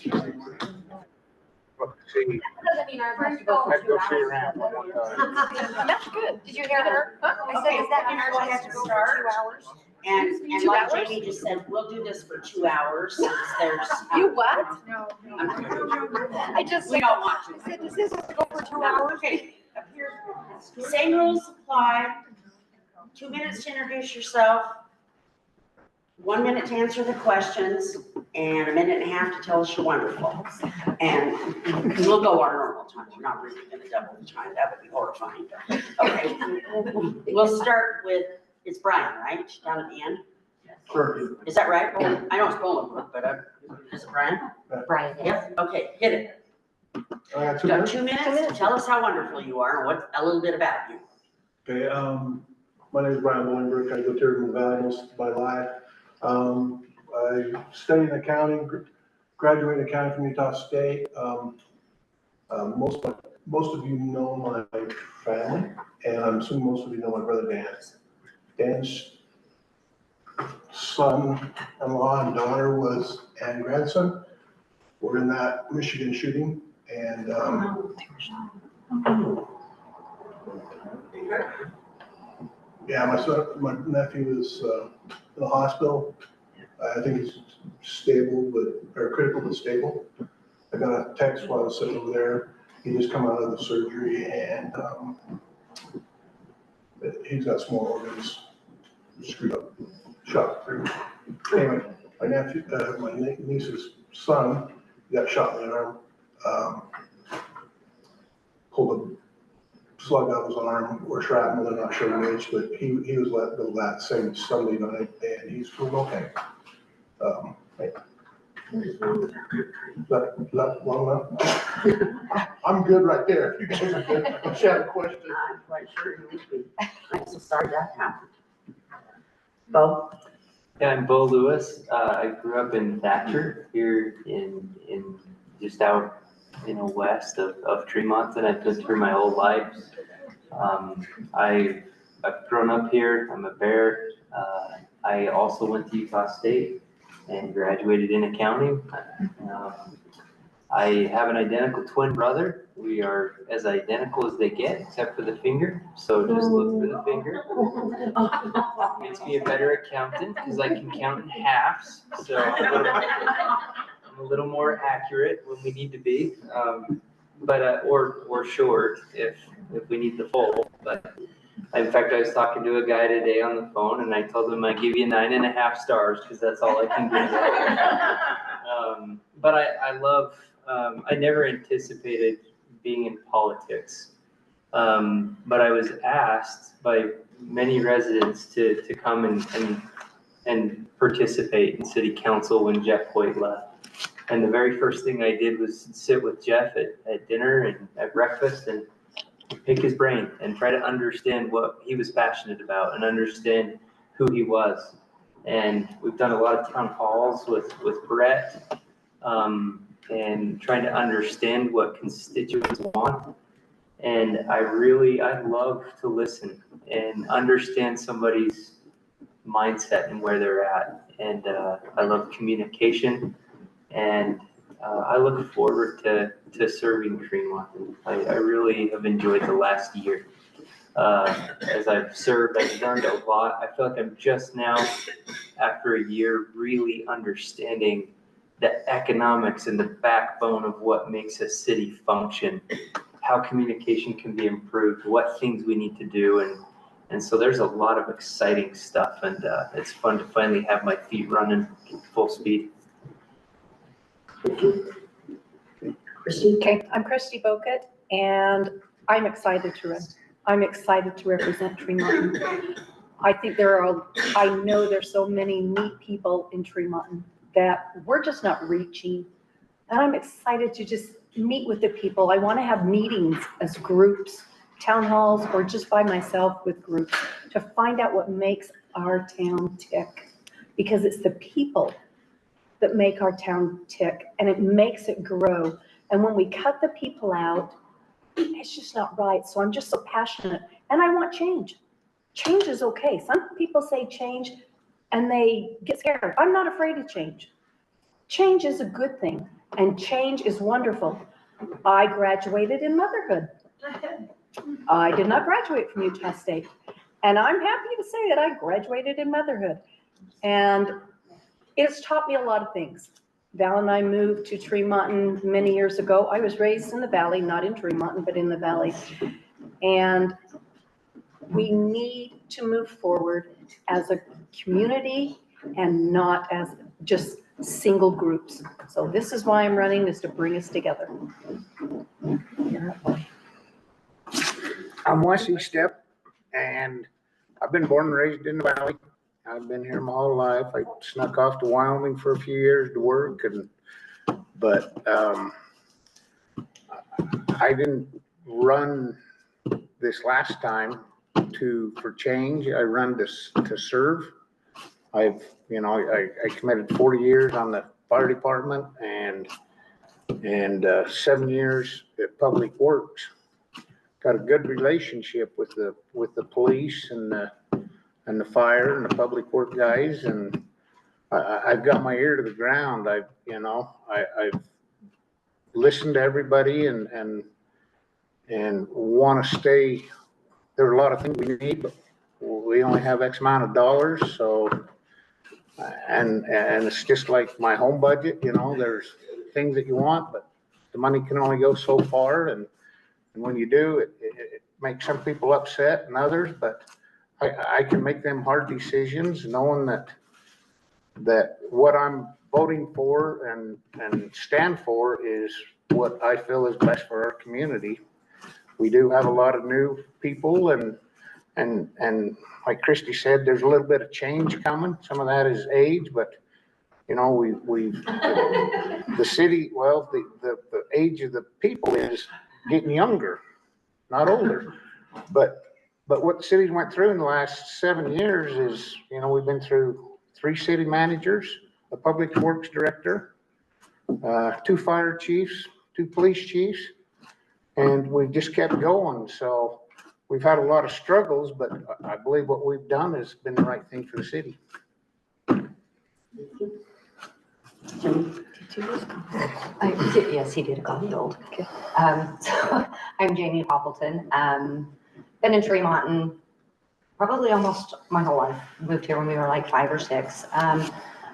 That doesn't mean ours has to go for 2 hours. That's good. Did you hear her? Huh? I said, does that mean ours has to go for 2 hours? And like Jamie just said, we'll do this for 2 hours since there's. You what? No. I just. We don't want to. I said, does this have to go for 2 hours? Okay. Same rules apply. 2 minutes to introduce yourself. 1 minute to answer the questions, and 1.5 minutes to tell us you're wonderful. And we'll go our normal time. We're not really gonna double the time. That would be horrifying. Okay. We'll start with, it's Brian, right? Down at the end? Sure. Is that right? I know it's Bolingbrook, but is it Brian? Brian. Yep. Okay, hit it. I got You 2 got minutes. 2 minutes. Tell us how wonderful you are and what, a little bit about you. Okay, my name is Brian Bolingbrook. I go to Turtle Valley most of my life. I studied accounting, graduated in accounting from Utah State. Most of you know my family, and I'm assuming most of you know my brother Dan. Dan's son-in-law and daughter and grandson were in that Michigan shooting, and yeah, my nephew is in the hospital. I think he's stable, or critical but stable. I got a text while I was sitting over there. He just come out of the surgery, and he's got small organs screwed up, shot through. Anyway, my nephew, my niece's son got shot in the arm. Pulled a slug out of his arm or shrapnel, they're not sure which, but he was let go that same Sunday night, and he's doing okay. That long enough? I'm good right there. If you guys are good, if you have a question. I'm quite sure you would be. I'm so sorry that happened. Bo? Yeah, I'm Bo Lewis. I grew up in Thatcher here in just out, west of Tremonton. I've lived here my whole life. I've grown up here. I'm a Bear. I also went to Utah State and graduated in accounting. I have an identical twin brother. We are as identical as they get, except for the finger. So just look for the finger. Makes me a better accountant because I can count in halves. So I'm a little more accurate when we need to be, or short if we need the full. But in fact, I was talking to a guy today on the phone, and I told him I'd give you 9.5 stars because that's all I can give. But I love. I never anticipated being in politics, but I was asked by many residents to come and participate in city council when Jeff Hoyt left. And the very first thing I did was sit with Jeff at dinner and at breakfast and pick his brain and try to understand what he was passionate about and understand who he was. And we've done a lot of town halls with Brett, and trying to understand what constituents want. And I love to listen and understand somebody's mindset and where they're at. And I love communication, and I look forward to serving Tremonton. I really have enjoyed the last year. As I've served, I've learned a lot. I feel like I'm just now, after a year, really understanding the economics and the backbone of what makes a city function, how communication can be improved, what things we need to do. And so there's a lot of exciting stuff, and it's fun to finally have my feet running full speed. Christy? Okay, I'm Christy Bocutt, and I'm excited to run. I'm excited to represent Tremonton. I know there's so many neat people in Tremonton that we're just not reaching. And I'm excited to just meet with the people. I want to have meetings as groups, town halls, or just by myself with groups to find out what makes our town tick. Because it's the people that make our town tick, and it makes it grow. And when we cut the people out, it's just not right. So I'm just so passionate, and I want change. Change is okay. Some people say change and they get scared. I'm not afraid of change. Change is a good thing. And change is wonderful. I graduated in motherhood. I did not graduate from Utah State. And I'm happy to say that I graduated in motherhood. And it's taught me a lot of things. Val and I moved to Tremonton many years ago. I was raised in the valley, not in Tremonton, but in the valley. And we need to move forward as a community and not as just single groups. So this is why I'm running, is to bring us together. I'm Wesley Stepp, and I've been born and raised in the valley. I've been here my whole life. I snuck off to Wyoming for a few years to work, but I didn't run this last time for change. I run to serve. I committed 40 years on the fire department and 7 years at Public Works. Got a good relationship with the police and the fire and the public work guys, and I've got my ear to the ground. I've listened to everybody and want to stay. There are a lot of things we need, but we only have X amount of dollars. So, and it's just like my home budget. There's things that you want, but the money can only go so far. And when you do, it makes some people upset and others. But I can make them hard decisions, knowing that what I'm voting for and stand for is what I feel is best for our community. We do have a lot of new people, and like Christy said, there's a little bit of change coming. Some of that is age, but we've the city. Well, the age of the people is getting younger, not older. But what the cities went through in the last 7 years is, we've been through 3 city managers, a public works director, 2 fire chiefs, 2 police chiefs. And we just kept going. So we've had a lot of struggles, but I believe what we've done has been the right thing for the city. Yes, he did call me old. So I'm Jamie Poppleton. Been in Tremonton probably almost my whole life. Moved here when we were like 5 or 6. I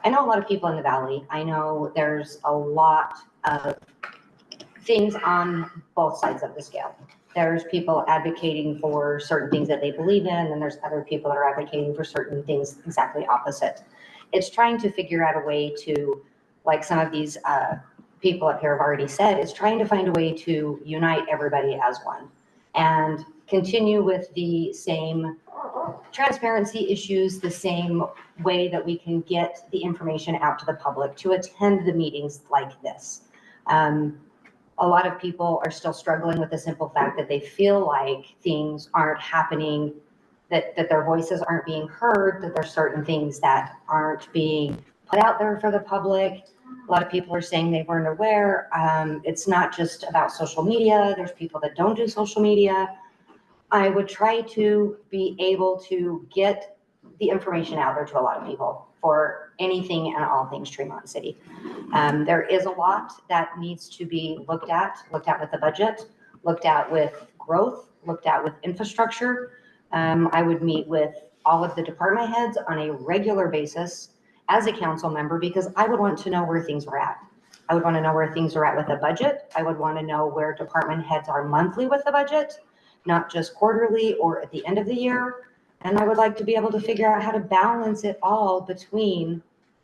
know a lot of people in the valley. I know there's a lot of things on both sides of the scale. There's people advocating for certain things that they believe in, and there's other people that are advocating for certain things exactly opposite. It's trying to figure out a way to, like some of these people up here have already said, it's trying to find a way to unite everybody as one and continue with the same transparency issues, the same way that we can get the information out to the public to attend the meetings like this. A lot of people are still struggling with the simple fact that they feel like things aren't happening, that their voices aren't being heard, that there's certain things that aren't being put out there for the public. A lot of people are saying they weren't aware. It's not just about social media. There's people that don't do social media. I would try to be able to get the information out there to a lot of people for anything and all things Tremont City. There is a lot that needs to be looked at with the budget, looked at with growth, looked at with infrastructure. I would meet with all of the department heads on a regular basis as a council member, because I would want to know where things were at. I would want to know where things are at with the budget. I would want to know where department heads are monthly with the budget, not just quarterly or at the end of the year. And I would like to be able to figure out how to balance it all between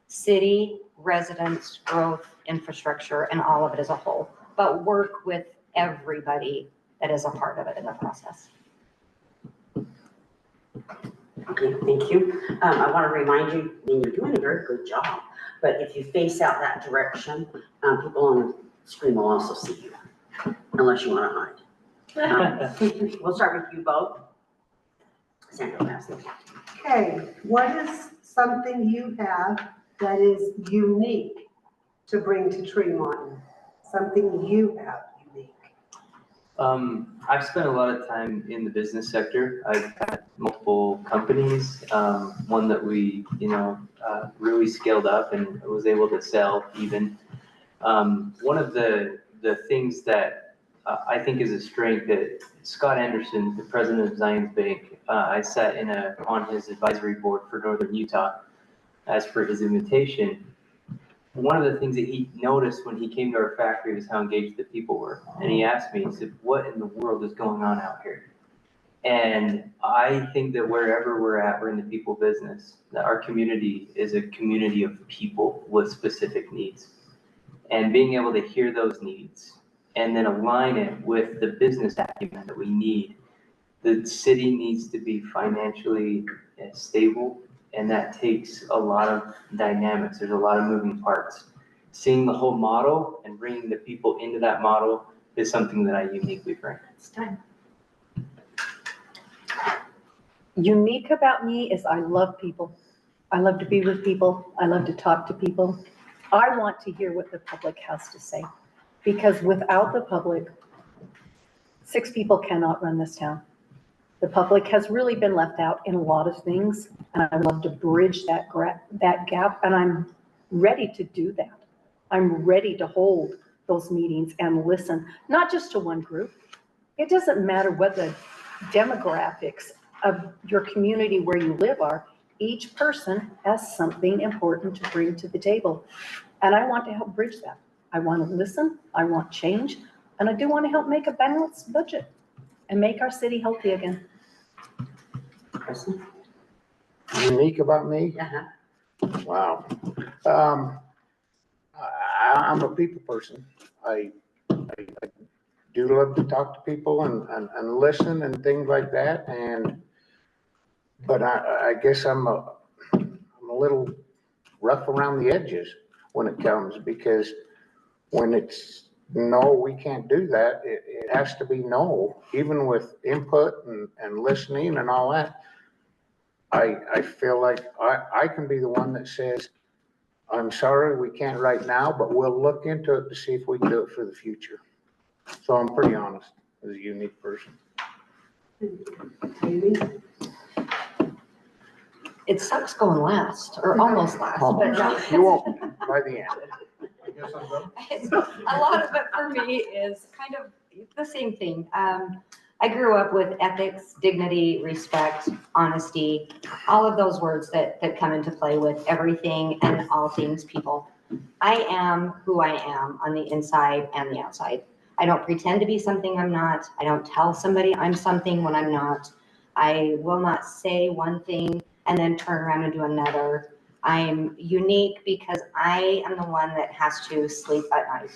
city, residents, growth, infrastructure, and all of it as a whole, but work with everybody that is a part of it in the process. Okay, thank you. I want to remind you, you're doing a very good job, but if you face out that direction, people on the screen will also see you, unless you want to hide. We'll start with you both. Sandra, last. Okay, what is something you have that is unique to bring to Tremonton? Something you have unique. I've spent a lot of time in the business sector. I've had multiple companies, one that we, really scaled up and was able to sell even. One of the things that I think is a strength that Scott Anderson, the president of Zions Bank, I sat on his advisory board for Northern Utah as per his invitation. One of the things that he noticed when he came to our factory was how engaged the people were. And he asked me, he said, what in the world is going on out here? And I think that wherever we're at, we're in the people business, that our community is a community of people with specific needs. And being able to hear those needs and then align it with the business acumen that we need. The city needs to be financially stable, and that takes a lot of dynamics. There's a lot of moving parts. Seeing the whole model and bringing the people into that model is something that I uniquely bring. It's time. Unique about me is I love people. I love to be with people. I love to talk to people. I want to hear what the public has to say, because without the public, 6 people cannot run this town. The public has really been left out in a lot of things, and I love to bridge that gap, and I'm ready to do that. I'm ready to hold those meetings and listen, not just to one group. It doesn't matter what the demographics of your community where you live are. Each person has something important to bring to the table, and I want to help bridge that. I want to listen, I want change, and I do want to help make a balanced budget and make our city healthy again. Kristen? Unique about me? Uh-huh. Wow. I'm a people person. I do love to talk to people and listen and things like that. But I guess I'm a little rough around the edges when it comes, because when it's no, we can't do that, it has to be no, even with input and listening and all that. I feel like I can be the one that says, I'm sorry, we can't right now, but we'll look into it to see if we can do it for the future. So I'm pretty honest as a unique person. It sucks going last, or almost last, but no. You won't by the end. I guess I'm done. A lot of it for me is kind of the same thing. I grew up with ethics, dignity, respect, honesty, all of those words that come into play with everything and all things people. I am who I am on the inside and the outside. I don't pretend to be something I'm not. I don't tell somebody I'm something when I'm not. I will not say one thing and then turn around and do another. I'm unique because I am the one that has to sleep at night.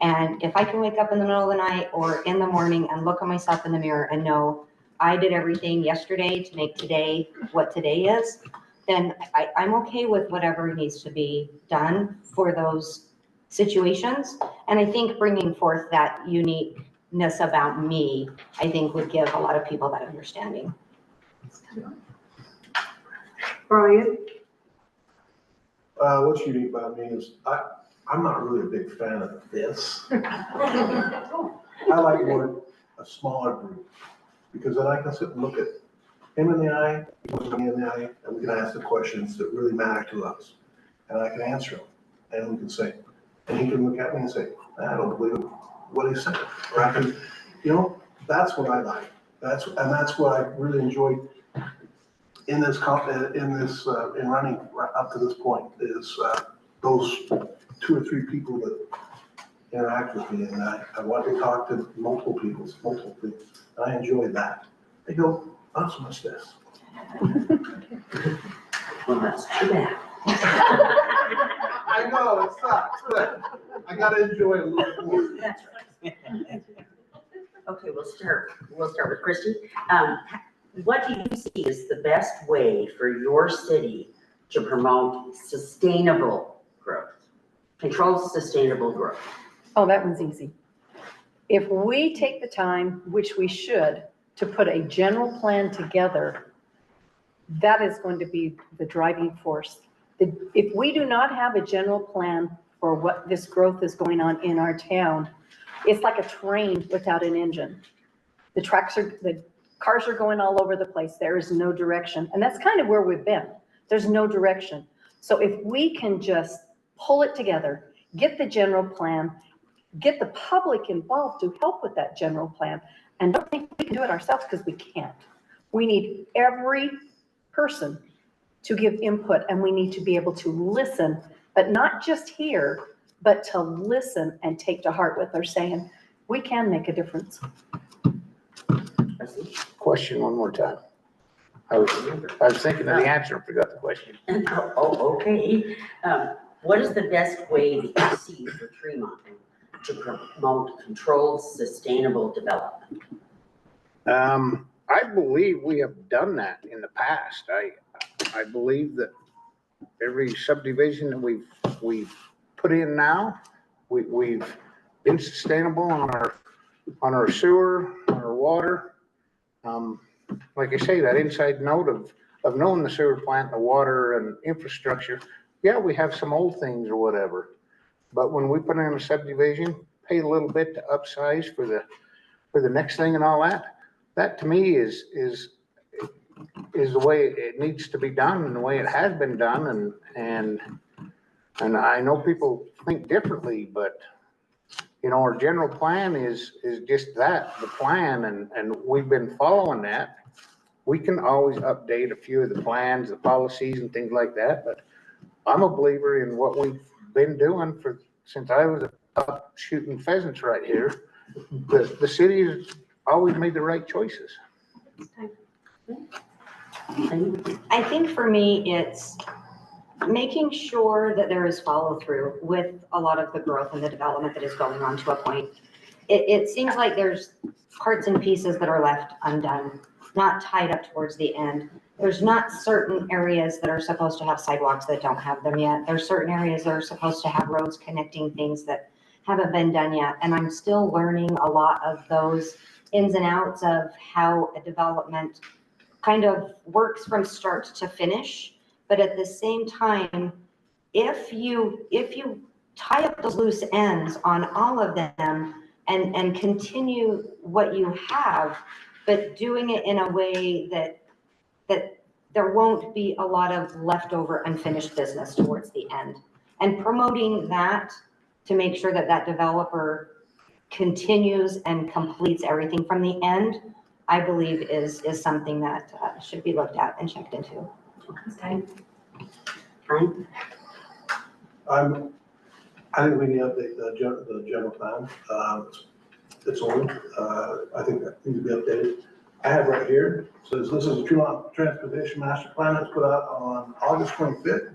And if I can wake up in the middle of the night or in the morning and look at myself in the mirror and know I did everything yesterday to make today what today is, then I'm okay with whatever needs to be done for those situations. And I think bringing forth that uniqueness about me, I think would give a lot of people that understanding. Brian? What's unique about me is I'm not really a big fan of this. I like more a smaller group, because then I can sit and look at him in the eye, he looks me in the eye, and we can ask the questions that really matter to us. And I can answer them, and we can say, and he can look at me and say, I don't believe what he said. Or I can, that's what I like. That's what I really enjoy in this, in running up to this point, is those 2 or 3 people that interact with me, and I want to talk to multiple people, and I enjoy that. They go, not so much this. Well, that's too bad. I know, it sucks, but I gotta enjoy it a little bit more. That's right. Okay, we'll start with Christy. What do you see as the best way for your city to promote sustainable growth? Control sustainable growth. Oh, that one's easy. If we take the time, which we should, to put a general plan together, that is going to be the driving force. If we do not have a general plan for what this growth is going on in our town, it's like a train without an engine. The cars are going all over the place. There is no direction. And that's kind of where we've been. There's no direction. So if we can just pull it together, get the general plan, get the public involved to help with that general plan. And don't think we can do it ourselves, because we can't. We need every person to give input, and we need to be able to listen, but not just hear, but to listen and take to heart what they're saying. We can make a difference. Question one more time. I was thinking of the answer, forgot the question. Oh, okay. What is the best way that you see for Tremont to promote controlled, sustainable development? I believe we have done that in the past. I believe that every subdivision that we've put in now, we've been sustainable on our sewer, on our water. Like I say, that inside note of knowing the sewer plant, the water and infrastructure. Yeah, we have some old things or whatever, but when we put in a subdivision, pay a little bit to upsize for the next thing and all that. That to me is the way it needs to be done and the way it has been done. And I know people think differently, but you know, our general plan is just that, the plan, and we've been following that. We can always update a few of the plans, the policies and things like that, but I'm a believer in what we've been doing since I was up shooting pheasants right here. The city has always made the right choices. I think for me, it's making sure that there is follow through with a lot of the growth and the development that is going on to a point. It seems like there's parts and pieces that are left undone, not tied up towards the end. There's not certain areas that are supposed to have sidewalks that don't have them yet. There's certain areas that are supposed to have roads connecting things that haven't been done yet. And I'm still learning a lot of those ins and outs of how a development kind of works from start to finish. But at the same time, if you tie up those loose ends on all of them and continue what you have, but doing it in a way that there won't be a lot of leftover unfinished business towards the end. And promoting that to make sure that that developer continues and completes everything from the end, I believe is something that should be looked at and checked into. Okay. Frank? I think we need to update the general plan. It's old. I think that needs to be updated. I have right here, says this is a Tremont Transportation Master Plan that's put out on August 25th.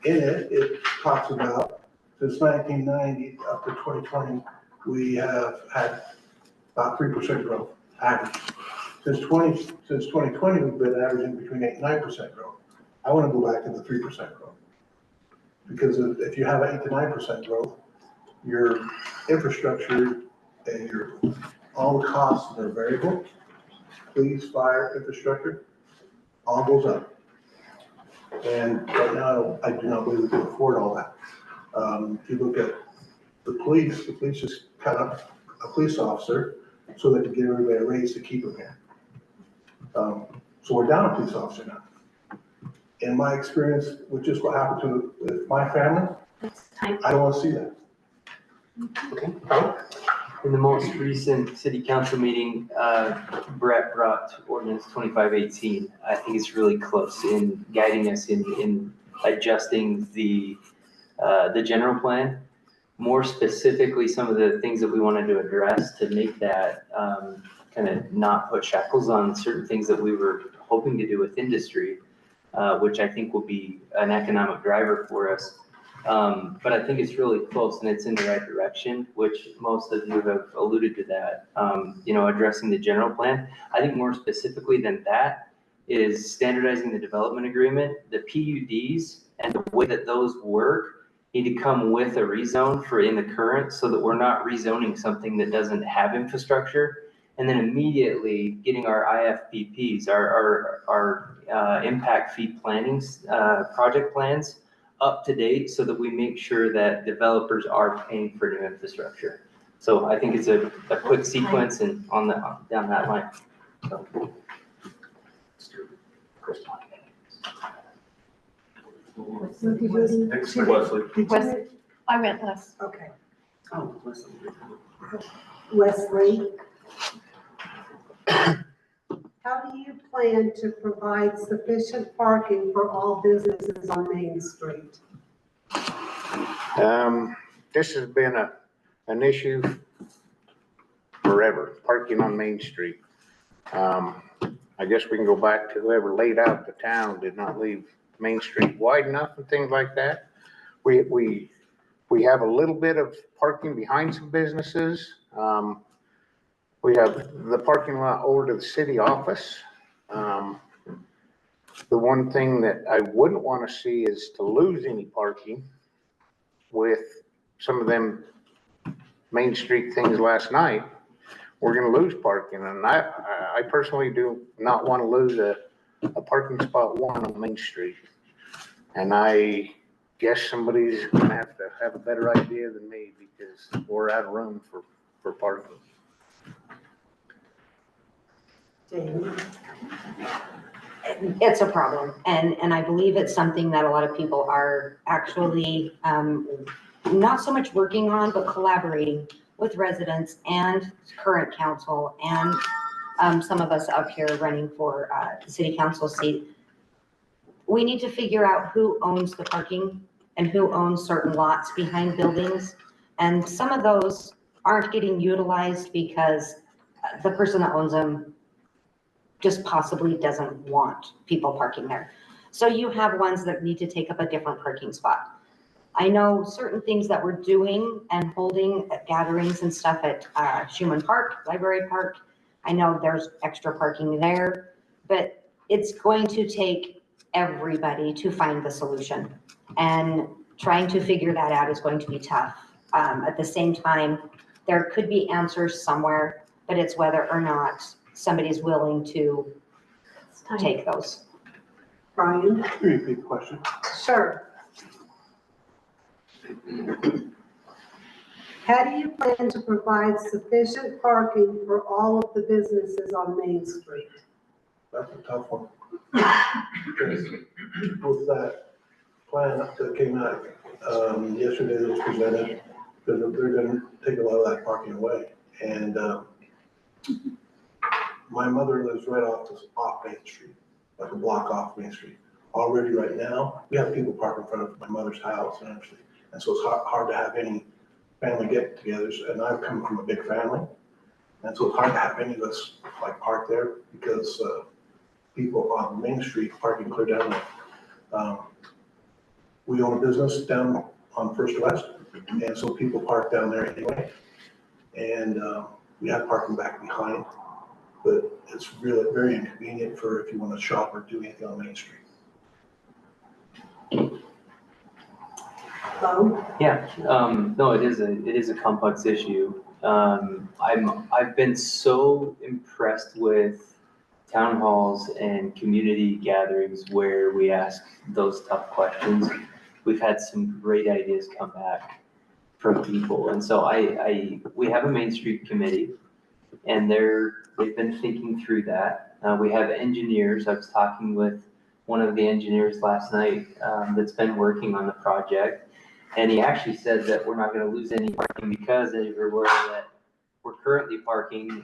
In it talks about since 1990 up to 2020, we have had about 3% growth average. Since 2020, we've been averaging between 8 and 9% growth. I want to go back to the 3% growth. Because if you have 8 to 9% growth, your infrastructure and all the costs that are variable, police, fire, infrastructure, all goes up. And right now, I do not believe we can afford all that. If you look at the police just cut up a police officer so they can give everybody a raise to keep them here. So we're down a police officer now. In my experience, with just what happened with my family, I don't want to see that. Okay. In the most recent city council meeting, Brett brought ordinance 2518. I think it's really close in guiding us in adjusting the general plan. More specifically, some of the things that we wanted to address to make that kind of not put shackles on certain things that we were hoping to do with industry, which I think will be an economic driver for us. But I think it's really close and it's in the right direction, which most of you have alluded to that, addressing the general plan. I think more specifically than that is standardizing the development agreement, the PUDs, and the way that those work need to come with a rezone for in the current so that we're not rezoning something that doesn't have infrastructure. And then immediately getting our IFPPs, our impact fee plannings, project plans up to date so that we make sure that developers are paying for new infrastructure. So I think it's a quick sequence and down that line. So. Next, Wesley. I went last. Okay. Oh, listen. Wesley? How do you plan to provide sufficient parking for all businesses on Main Street? This has been an issue forever, parking on Main Street. I guess we can go back to whoever laid out the town did not leave Main Street wide enough and things like that. We have a little bit of parking behind some businesses. We have the parking lot over to the city office. The one thing that I wouldn't want to see is to lose any parking with some of them Main Street things last night. We're gonna lose parking, and I personally do not want to lose a parking spot one on Main Street. And I guess somebody's gonna have to have a better idea than me because we're out of room for parking. Jamie? It's a problem, and I believe it's something that a lot of people are actually not so much working on, but collaborating with residents and current council and some of us up here running for the city council seat. We need to figure out who owns the parking and who owns certain lots behind buildings. And some of those aren't getting utilized because the person that owns them just possibly doesn't want people parking there. So you have ones that need to take up a different parking spot. I know certain things that we're doing and holding at gatherings and stuff at Schumann Park, Library Park. I know there's extra parking there, but it's going to take everybody to find the solution. And trying to figure that out is going to be tough. At the same time, there could be answers somewhere, but it's whether or not somebody's willing to take those. Brian? Repeat the question. Sure. How do you plan to provide sufficient parking for all of the businesses on Main Street? That's a tough one. Because with that plan that came out yesterday that was presented, they're gonna take a lot of that parking away. And my mother lives right off Main Street, like a block off Main Street. Already right now, we have people park in front of my mother's house and everything. And so it's hard to have any family get-togethers, and I've come from a big family. And so it's hard to have any of us like park there because people on Main Street parking clear down there. We own a business down on First West, and so people park down there anyway. And we have parking back behind, but it's really very inconvenient for if you want to shop or do anything on Main Street. Yeah, no, it is a complex issue. I've been so impressed with town halls and community gatherings where we ask those tough questions. We've had some great ideas come back from people. And so we have a Main Street committee and they've been thinking through that. We have engineers. I was talking with one of the engineers last night that's been working on the project. And he actually said that we're not going to lose any parking because everywhere that we're currently parking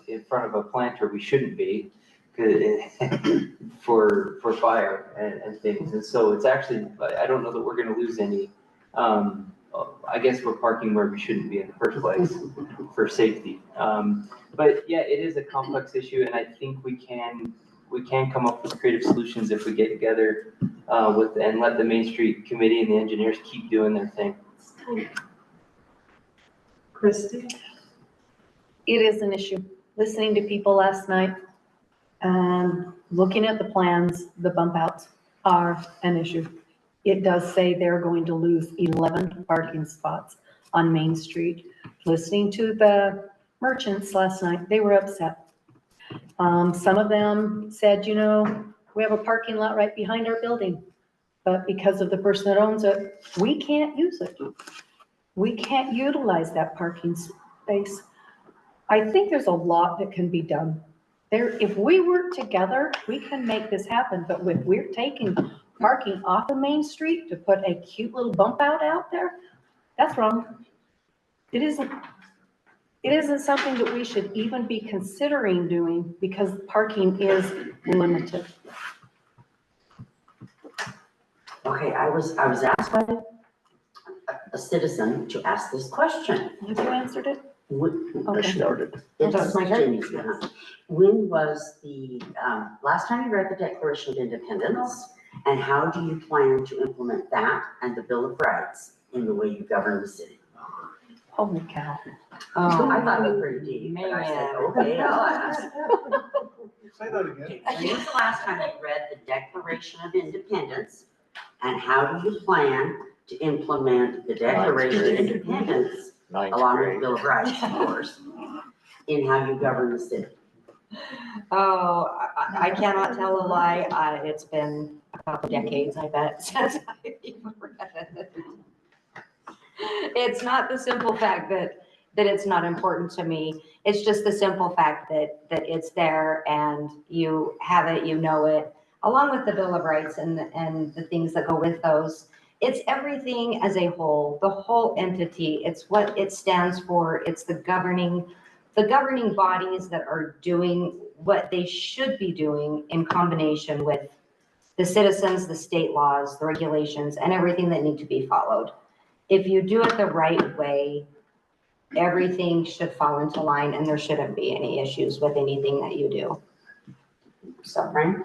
in front of a planter, we shouldn't be for fire and things. And so it's actually, I don't know that we're going to lose any. I guess we're parking where we shouldn't be in the first place for safety. But yeah, it is a complex issue, and I think we can come up with creative solutions if we get together and let the Main Street committee and the engineers keep doing their thing. Christy? It is an issue. Listening to people last night, looking at the plans, the bump outs are an issue. It does say they're going to lose 11 parking spots on Main Street. Listening to the merchants last night, they were upset. Some of them said, we have a parking lot right behind our building, but because of the person that owns it, we can't use it. We can't utilize that parking space. I think there's a lot that can be done. If we work together, we can make this happen, but if we're taking parking off of Main Street to put a cute little bump out there, that's wrong. It isn't something that we should even be considering doing because parking is limited. Okay, I was asked by a citizen to ask this question. Have you answered it? When I started. That's my Jamie. When was the, last time you read the Declaration of Independence? And how do you plan to implement that and the Bill of Rights in the way you govern the city? Holy cow. I thought it was pretty deep, but I said, okay, I'll ask. Say that again. Okay, when was the last time you read the Declaration of Independence? And how do you plan to implement the Declaration of Independence, along with the Bill of Rights, of course, in how you govern the city? Oh, I cannot tell a lie. It's been a couple decades, I bet, since I've even read it. It's not the simple fact that it's not important to me. It's just the simple fact that it's there and you have it, you know it, along with the Bill of Rights and the things that go with those. It's everything as a whole, the whole entity. It's what it stands for. It's the governing bodies that are doing what they should be doing in combination with the citizens, the state laws, the regulations, and everything that need to be followed. If you do it the right way, everything should fall into line and there shouldn't be any issues with anything that you do. So, Frank?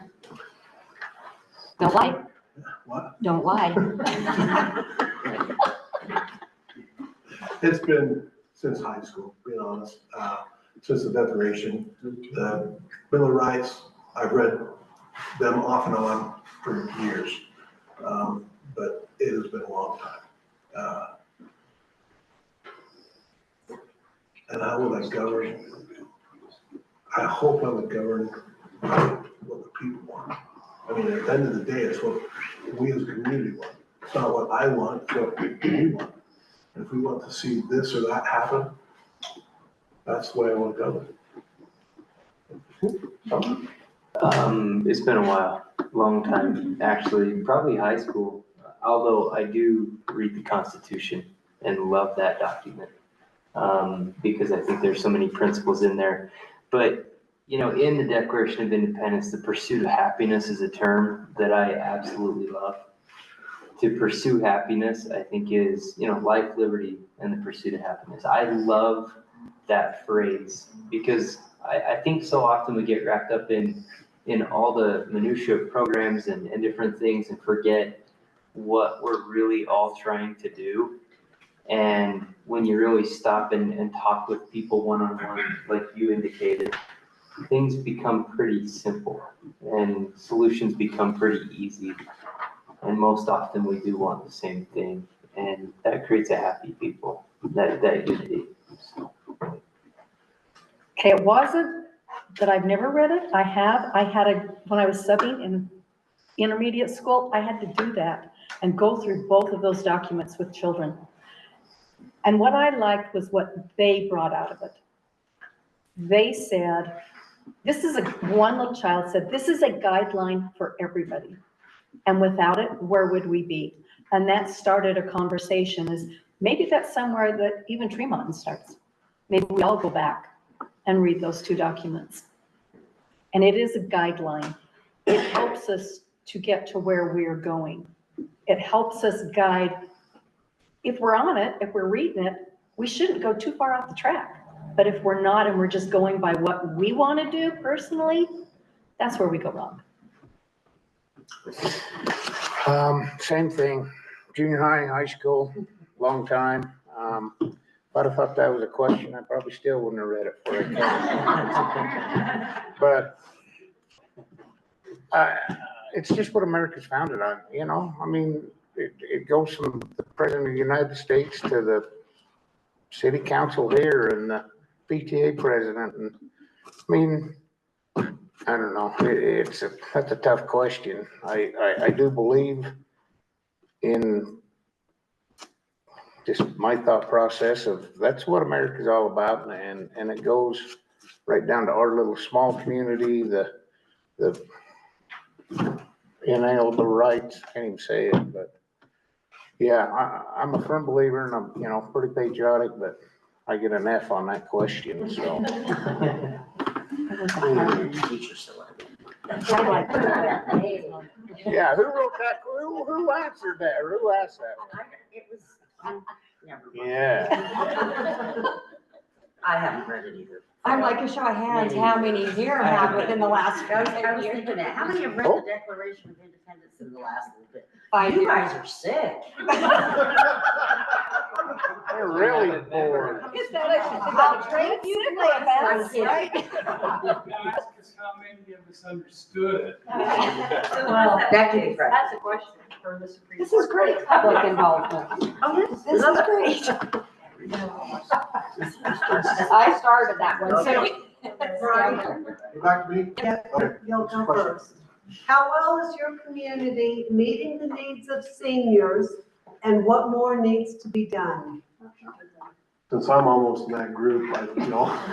Don't lie. What? Don't lie. It's been since high school, being honest, since the Declaration, the Bill of Rights, I've read them off and on for years. But it has been a long time. And how will I govern? I hope I would govern what the people want. I mean, at the end of the day, it's what we as a community want. It's not what I want, it's what we want. And if we want to see this or that happen, that's the way I want to govern. It's been a while, long time, actually, probably high school. Although I do read the Constitution and love that document, because I think there's so many principles in there. But, you know, in the Declaration of Independence, the pursuit of happiness is a term that I absolutely love. To pursue happiness, I think is, you know, life, liberty, and the pursuit of happiness. I love that phrase because I think so often we get wrapped up in all the minutia of programs and different things and forget what we're really all trying to do. And when you really stop and talk with people one-on-one, like you indicated, things become pretty simple and solutions become pretty easy. And most often we do want the same thing, and that creates a happy people, that unity. Okay, it wasn't that I've never read it. I had when I was subbing in intermediate school, I had to do that and go through both of those documents with children. And what I liked was what they brought out of it. They said, one little child said, this is a guideline for everybody. And without it, where would we be? And that started a conversation is maybe that's somewhere that even Tremonton starts. Maybe we all go back and read those two documents. And it is a guideline. It helps us to get to where we're going. It helps us guide. If we're on it, if we're reading it, we shouldn't go too far off the track. But if we're not and we're just going by what we want to do personally, that's where we go wrong. Same thing, junior high, high school, long time. If I'd have thought that was a question, I probably still wouldn't have read it for you. But it's just what America's founded on, you know? I mean, it goes from the President of the United States to the city council here and the PTA president. And I mean, I don't know, that's a tough question. I do believe in just my thought process of that's what America's all about, and it goes right down to our little small community, the inalienable rights, can't even say it, but yeah, I'm a firm believer and I'm, pretty patriotic, but I get an F on that question, so. Teacher select. Yeah, who wrote that? Who answered that? Or who asked that? It was, never mind. Yeah. I haven't read it either. I'm like a show of hands, how many here have within the last I was 5 years? thinking that, how many have read Oh. the Declaration of Independence in the last little bit? 5 You years. guys are sick. They're really bored. I'll trade you glasses, right? Ask us how many of us understood it. Well, That could be correct. That's a question for the Supreme Court. this is great public involvement. Oh, yes. This is great. I started that one, so. Brian, Go back to me? yeah, Okay. you'll What's the go question? first. How well is your community meeting the needs of seniors, and what more needs to be done? Since I'm almost in that group, let's be honest.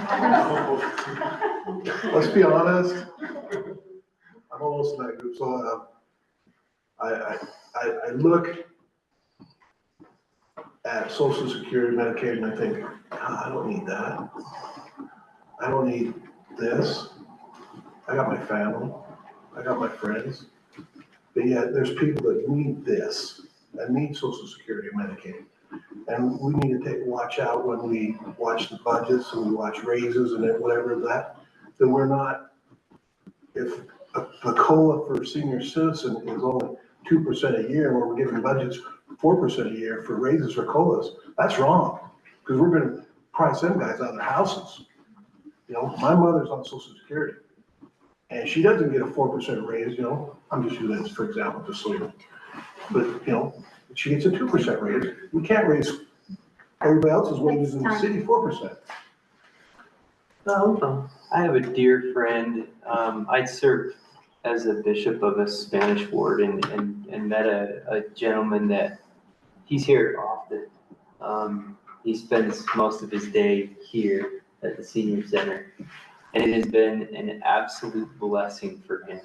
I'm almost in that group, so, I look at Social Security, Medicaid, and I think, "God, I don't need that. I don't need this. I got my family, I got my friends." But yet, there's people that need this, that need Social Security and Medicaid. And we need to watch out when we watch the budgets and we watch raises and whatever that we're not, if the COLA for senior citizen is only 2% a year, where we're giving budgets 4% a year for raises for COLAs, that's wrong. Because we're gonna price them guys out of their houses. My mother's on Social Security and she doesn't get a 4% raise, I'm just using this for example, just so you know. But, she gets a 2% raise. We can't raise everybody else's wages in the city 4%. Bo? I have a dear friend, I served as a bishop of a Spanish ward and met a gentleman that, he's here often. He spends most of his day here at the senior center, and it has been an absolute blessing for him.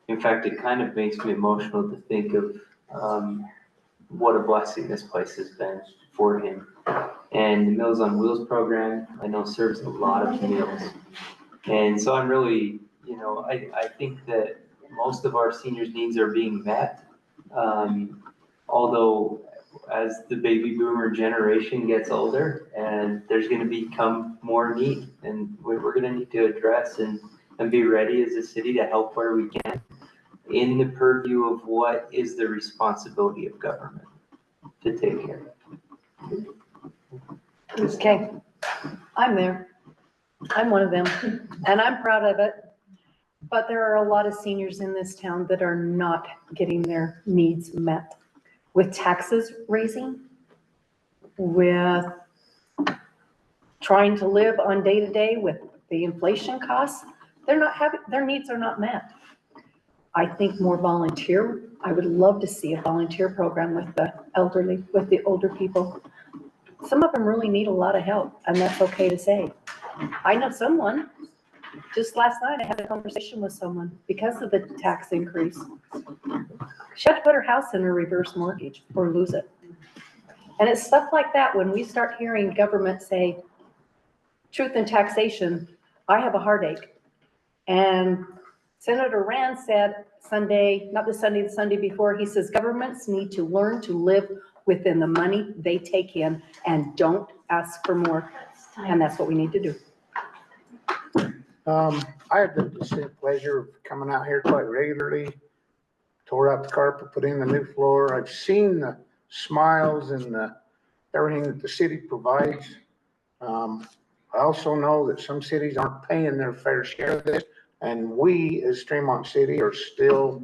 In fact, it kind of makes me emotional to think of what a blessing this place has been for him. And the Meals on Wheels program, I know, serves a lot of meals. And so I'm really, I think that most of our seniors' needs are being met. Although as the baby boomer generation gets older, and there's gonna become more need, and we're gonna need to address and be ready as a city to help where we can, in the purview of what is the responsibility of government to take care of. Okay, I'm there. I'm one of them, and I'm proud of it. But there are a lot of seniors in this town that are not getting their needs met. With taxes raising, with trying to live on day to day with the inflation costs, their needs are not met. I think more volunteer, I would love to see a volunteer program with the elderly, with the older people. Some of them really need a lot of help, and that's okay to say. I know someone, just last night I had a conversation with someone because of the tax increase. She had to put her house in a reverse mortgage or lose it. And it's stuff like that, when we start hearing government say, truth in taxation, I have a heartache. And Senator Rand said Sunday, not this Sunday, the Sunday before, he says governments need to learn to live within the money they take in and don't ask for more. And that's what we need to do. I had the distinct pleasure of coming out here quite regularly, tore out the carpet, put in the new floor. I've seen the smiles and everything that the city provides. I also know that some cities aren't paying their fair share of this, and we as Tremont City are still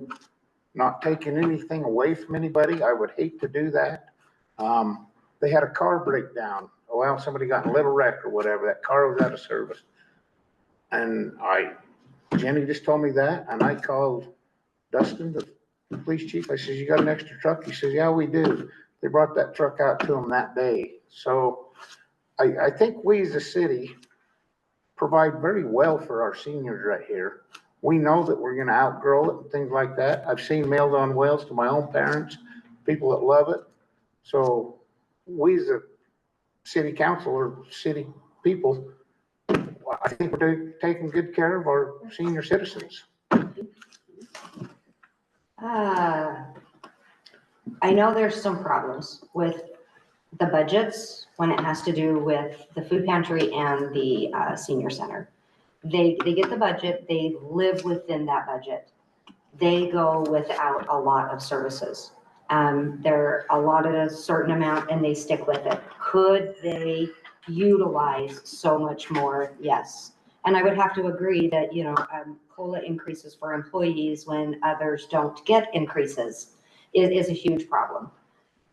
not taking anything away from anybody. I would hate to do that. They had a car breakdown. Well, somebody got in a little wreck or whatever. That car was out of service. And Jenny just told me that, and I called Dustin, the police chief. I says, you got an extra truck? He says, yeah, we do. They brought that truck out to them that day. So I think we as a city provide very well for our seniors right here. we know that we're gonna outgrow it and things like that. I've seen Meals on Wheels to my own parents, people that love it. So we as a city council or city people, I think we're taking good care of our senior citizens. I know there's some problems with the budgets when it has to do with the food pantry and the senior center. They get the budget, they live within that budget. They go without a lot of services. They're allotted a certain amount and they stick with it. Could they utilize so much more? Yes. And I would have to agree that, COLA increases for employees when others don't get increases is a huge problem.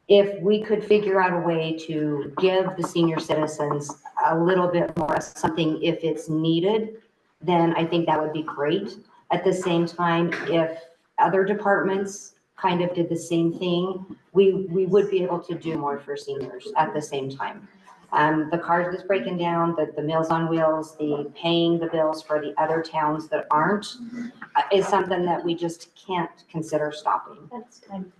If we could figure out a way to give the senior citizens a little bit more of something if it's needed, then I think that would be great. At the same time, if other departments kind of did the same thing, we would be able to do more for seniors at the same time. The cars that's breaking down, the Meals on Wheels, the paying the bills for the other towns that aren't, is something that we just can't consider stopping. That's kind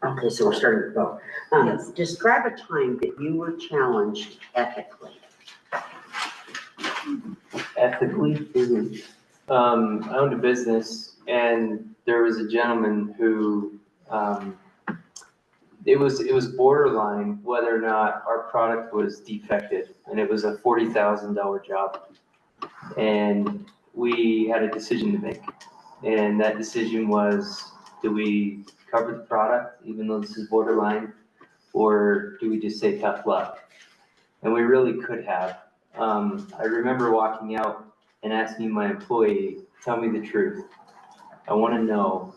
Okay, so we're starting to go. Yes. Describe a time that you were challenged ethically. Ethically, I owned a business and there was a gentleman who, it was borderline whether or not our product was defective, and it was a $40,000 job. And we had a decision to make. And that decision was, do we cover the product even though this is borderline, or do we just say tough luck? And we really could have. I remember walking out and asking my employee, tell me the truth. I want to know,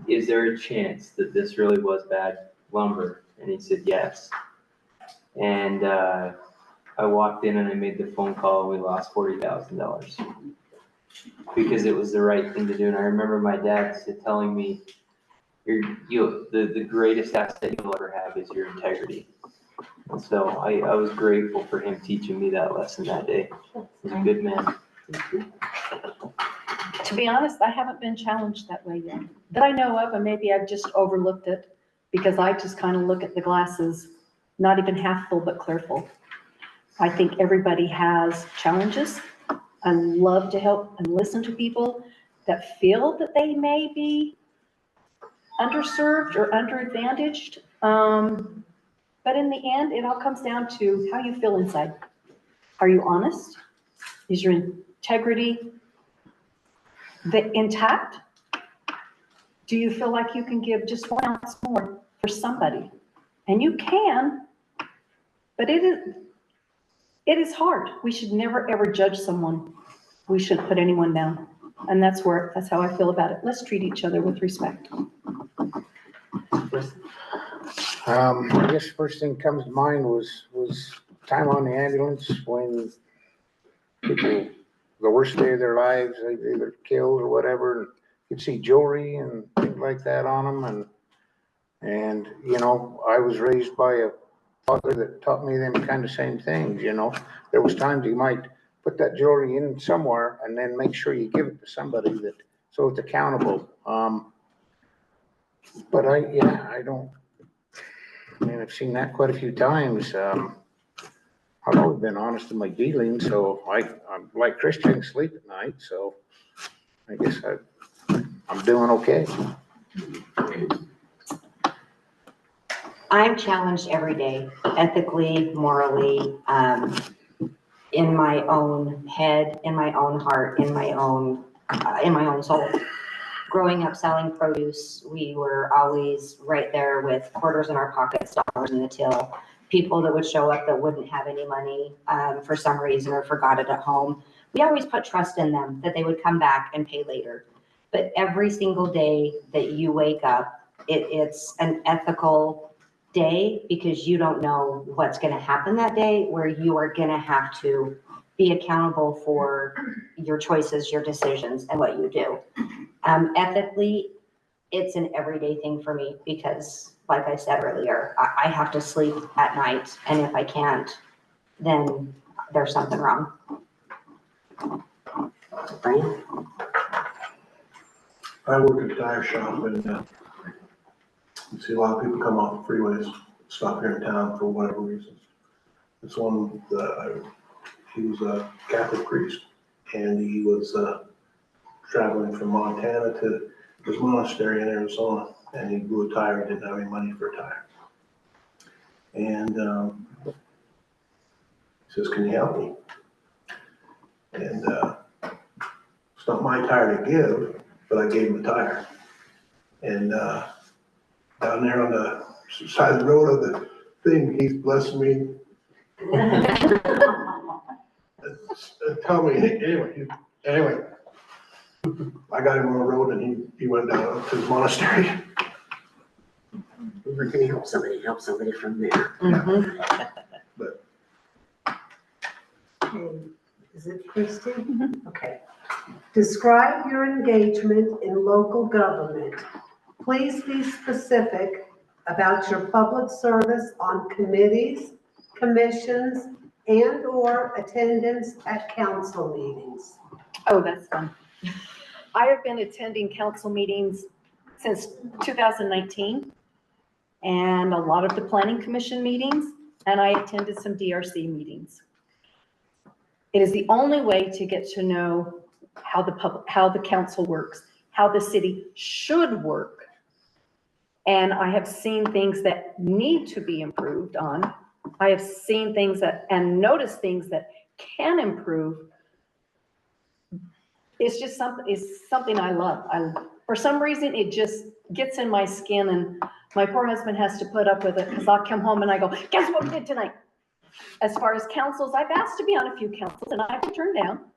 is there a chance that this really was bad lumber? And he said, yes. And I walked in and I made the phone call and we lost $40,000 because it was the right thing to do. And I remember my dad telling me, the greatest asset you'll ever have is your integrity. And so I was grateful for him teaching me that lesson that day. He's a good man. To be honest, I haven't been challenged that way yet, that I know of, and maybe I've just overlooked it because I just kind of look at the glasses, not even half full, but clear full. I think everybody has challenges. I love to help and listen to people that feel that they may be underserved or underadvantaged. But in the end, it all comes down to how you feel inside. Are you honest? Is your integrity intact? Do you feel like you can give just 1 ounce more for somebody? And you can, but it is hard. We should never, ever judge someone. We shouldn't put anyone down. And that's how I feel about it. Let's treat each other with respect. I guess first thing comes to mind was time on the ambulance when people, the worst day of their lives, they either killed or whatever, and you'd see jewelry and things like that on them. And I was raised by a father that taught me them kind of same things, There was times you might put that jewelry in somewhere and then make sure you give it to somebody so it's accountable. But I've seen that quite a few times. I've always been honest in my dealings, so I'm like Christian, sleep at night, so I guess I'm doing okay. I'm challenged every day, ethically, morally, in my own head, in my own heart, in my own soul. Growing up selling produce, we were always right there with quarters in our pockets, dollars in the till. People that would show up that wouldn't have any money for some reason or forgot it at home. We always put trust in them that they would come back and pay later. But every single day that you wake up, it's an ethical day because you don't know what's going to happen that day, where you are going to have to be accountable for your choices, your decisions, and what you do. Ethically, it's an everyday thing for me because, like I said earlier, I have to sleep at night, and if I can't, then there's something wrong. Brian? I work at a tire shop and, you see a lot of people come off the freeways, stop here in town for whatever reasons. This one, he was a Catholic priest and he was, traveling from Montana to his monastery in Arizona, and he blew a tire and didn't have any money for a tire. And he says, "Can you help me?" And it's not my tire to give, but I gave him a tire. And down there on the side of the road of the thing, he's blessed me. Tell me, anyway, I got him on the road and he went down to his monastery. We're gonna help somebody from there. Mhm. But Okay, is it Christie? Okay. Describe your engagement in local government. Please be specific about your public service on committees, commissions, and/or attendance at council meetings. Oh, that's fun. I have been attending council meetings since 2019 and a lot of the planning commission meetings, and I attended some DRC meetings. It is the only way to get to know how the council works, how the city should work. And I have seen things that need to be improved on. I have seen things and noticed things that can improve. It's just something I love. For some reason, it just gets in my skin, and my poor husband has to put up with it because I'll come home and I go, "Guess what we did tonight?" As far as councils, I've asked to be on a few councils and I've been turned down.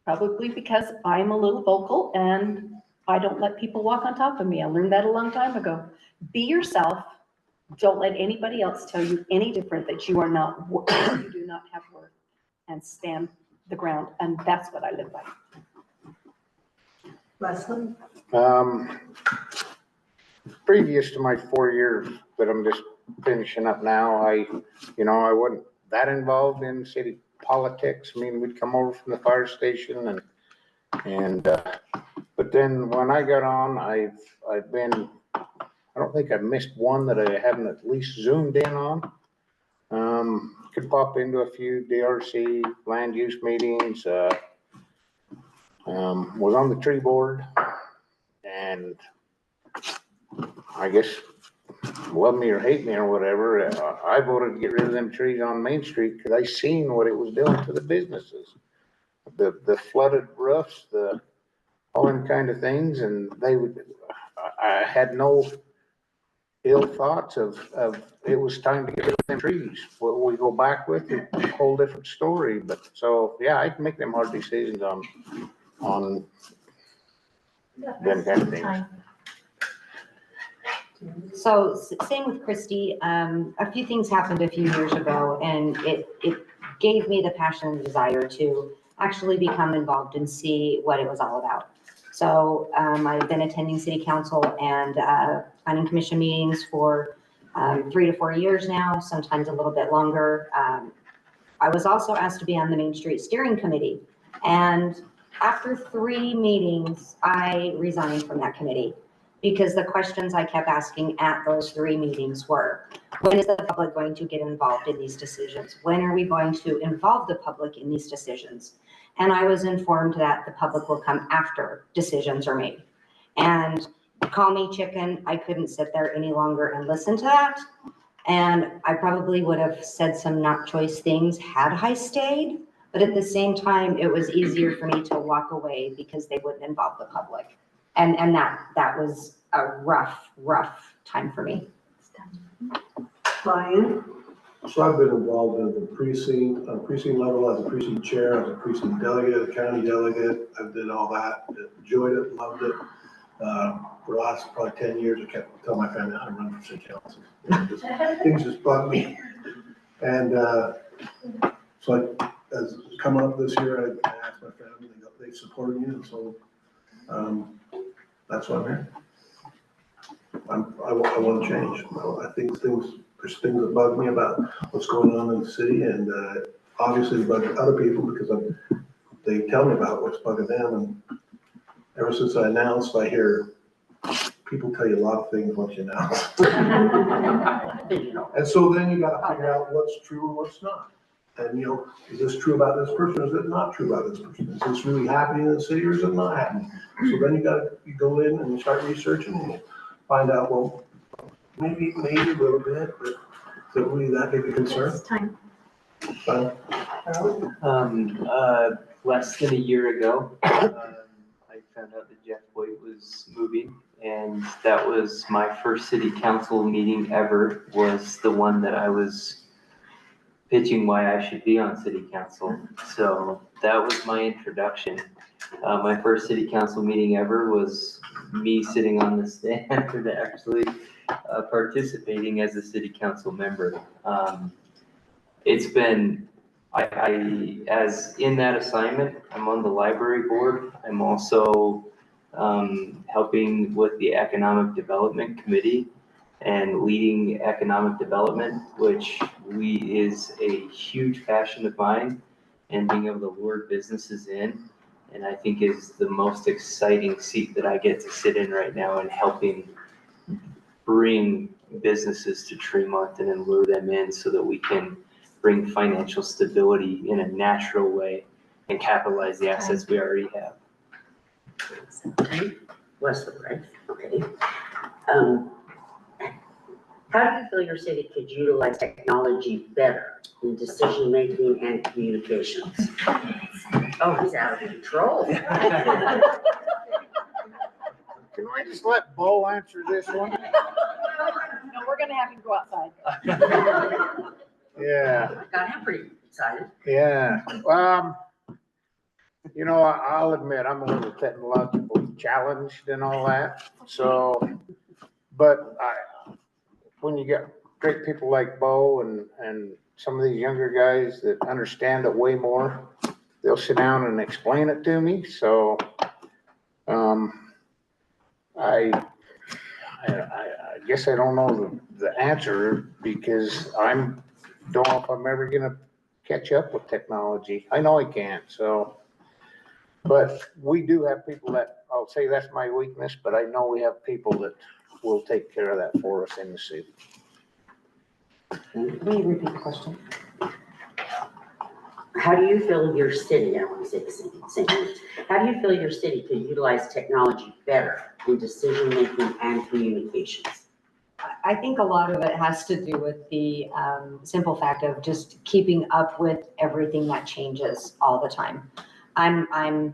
Probably because I'm a little vocal and I don't let people walk on top of me. I learned that a long time ago. Be yourself. Don't let anybody else tell you any different, that you are not, you do not have worth, and stand the ground. And that's what I live by. Leslie? Previous to my 4 years that I'm just finishing up now, I wasn't that involved in city politics. I mean, we'd come over from the fire station but then when I got on, I've been, I don't think I've missed one that I haven't at least zoomed in on. Could pop into a few DRC land use meetings, was on the tree board, and I guess, love me or hate me or whatever, I voted to get rid of them trees on Main Street because I seen what it was doing to the businesses. The flooded roofs, all them kind of things, and I had no ill thoughts of it was time to get rid of them trees. What we go back with is a whole different story. But so, yeah, I can make them hard decisions on them kind of things. So same with Christie. A few things happened a few years ago, and it gave me the passion and desire to actually become involved and see what it was all about. So I've been attending city council and planning commission meetings for 3 to 4 years now, sometimes a little bit longer. I was also asked to be on the Main Street Steering Committee, and after 3 meetings, I resigned from that committee because the questions I kept asking at those 3 meetings were, when is the public going to get involved in these decisions? When are we going to involve the public in these decisions? And I was informed that the public will come after decisions are made. And call me chicken, I couldn't sit there any longer and listen to that. And I probably would have said some not choice things had I stayed, but at the same time, it was easier for me to walk away because they wouldn't involve the public. And that was a rough time for me. Brian? So I've been involved in the precinct, on precinct level as a precinct chair, as a precinct delegate, a county delegate. I did all that, enjoyed it, loved it. For the last probably 10 years, I kept telling my family how to run for city council. Things just bug me. And so as coming up this year, I asked my family, they supported me, and so that's why I'm here. I want to change. I think there's things that bug me about what's going on in the city, and obviously bug other people because they tell me about what's bugging them. And ever since I announced, I hear people tell you a lot of things once you announce. And so then you gotta figure out what's true and what's not. And is this true about this person, or is it not true about this person? Is this really happening in the city, or is it not happening? So then you go in and you start researching and you find out, well, maybe a little bit, but is it really that big a concern? It's time. Fine. Less than a year ago, I found out that Jeff White was moving, and that was my first city council meeting ever, was the one that I was pitching why I should be on city council. So that was my introduction. My first city council meeting ever was me sitting on the stand and actually participating as a city council member. It's been, as in that assignment, I'm on the library board. I'm also helping with the economic development committee and leading economic development, which is a huge passion of mine, and being able to lure businesses in. And I think is the most exciting seat that I get to sit in right now, and helping bring businesses to Tremonton and lure them in so that we can bring financial stability in a natural way and capitalize the assets we already have. Westwood, right? Okay. How do you feel your city could utilize technology better in decision-making and communications? Oh, he's out of control. Can we just let Bo answer this one? No, we're gonna have him go outside. Yeah, Got him pretty excited. yeah. I'll admit, I'm a little technologically challenged and all that, so, but when you get great people like Bo and some of these younger guys that understand it way more, they'll sit down and explain it to me, so, I guess I don't know the answer, because don't know if I'm ever gonna catch up with technology. I know I can't, so. But we do have people that, I'll say that's my weakness, but I know we have people that will take care of that for us in the city. Will you repeat the question? How do you feel your city, I want to say the same words. How do you feel your city could utilize technology better in decision-making and communications? I think a lot of it has to do with the simple fact of just keeping up with everything that changes all the time. I'm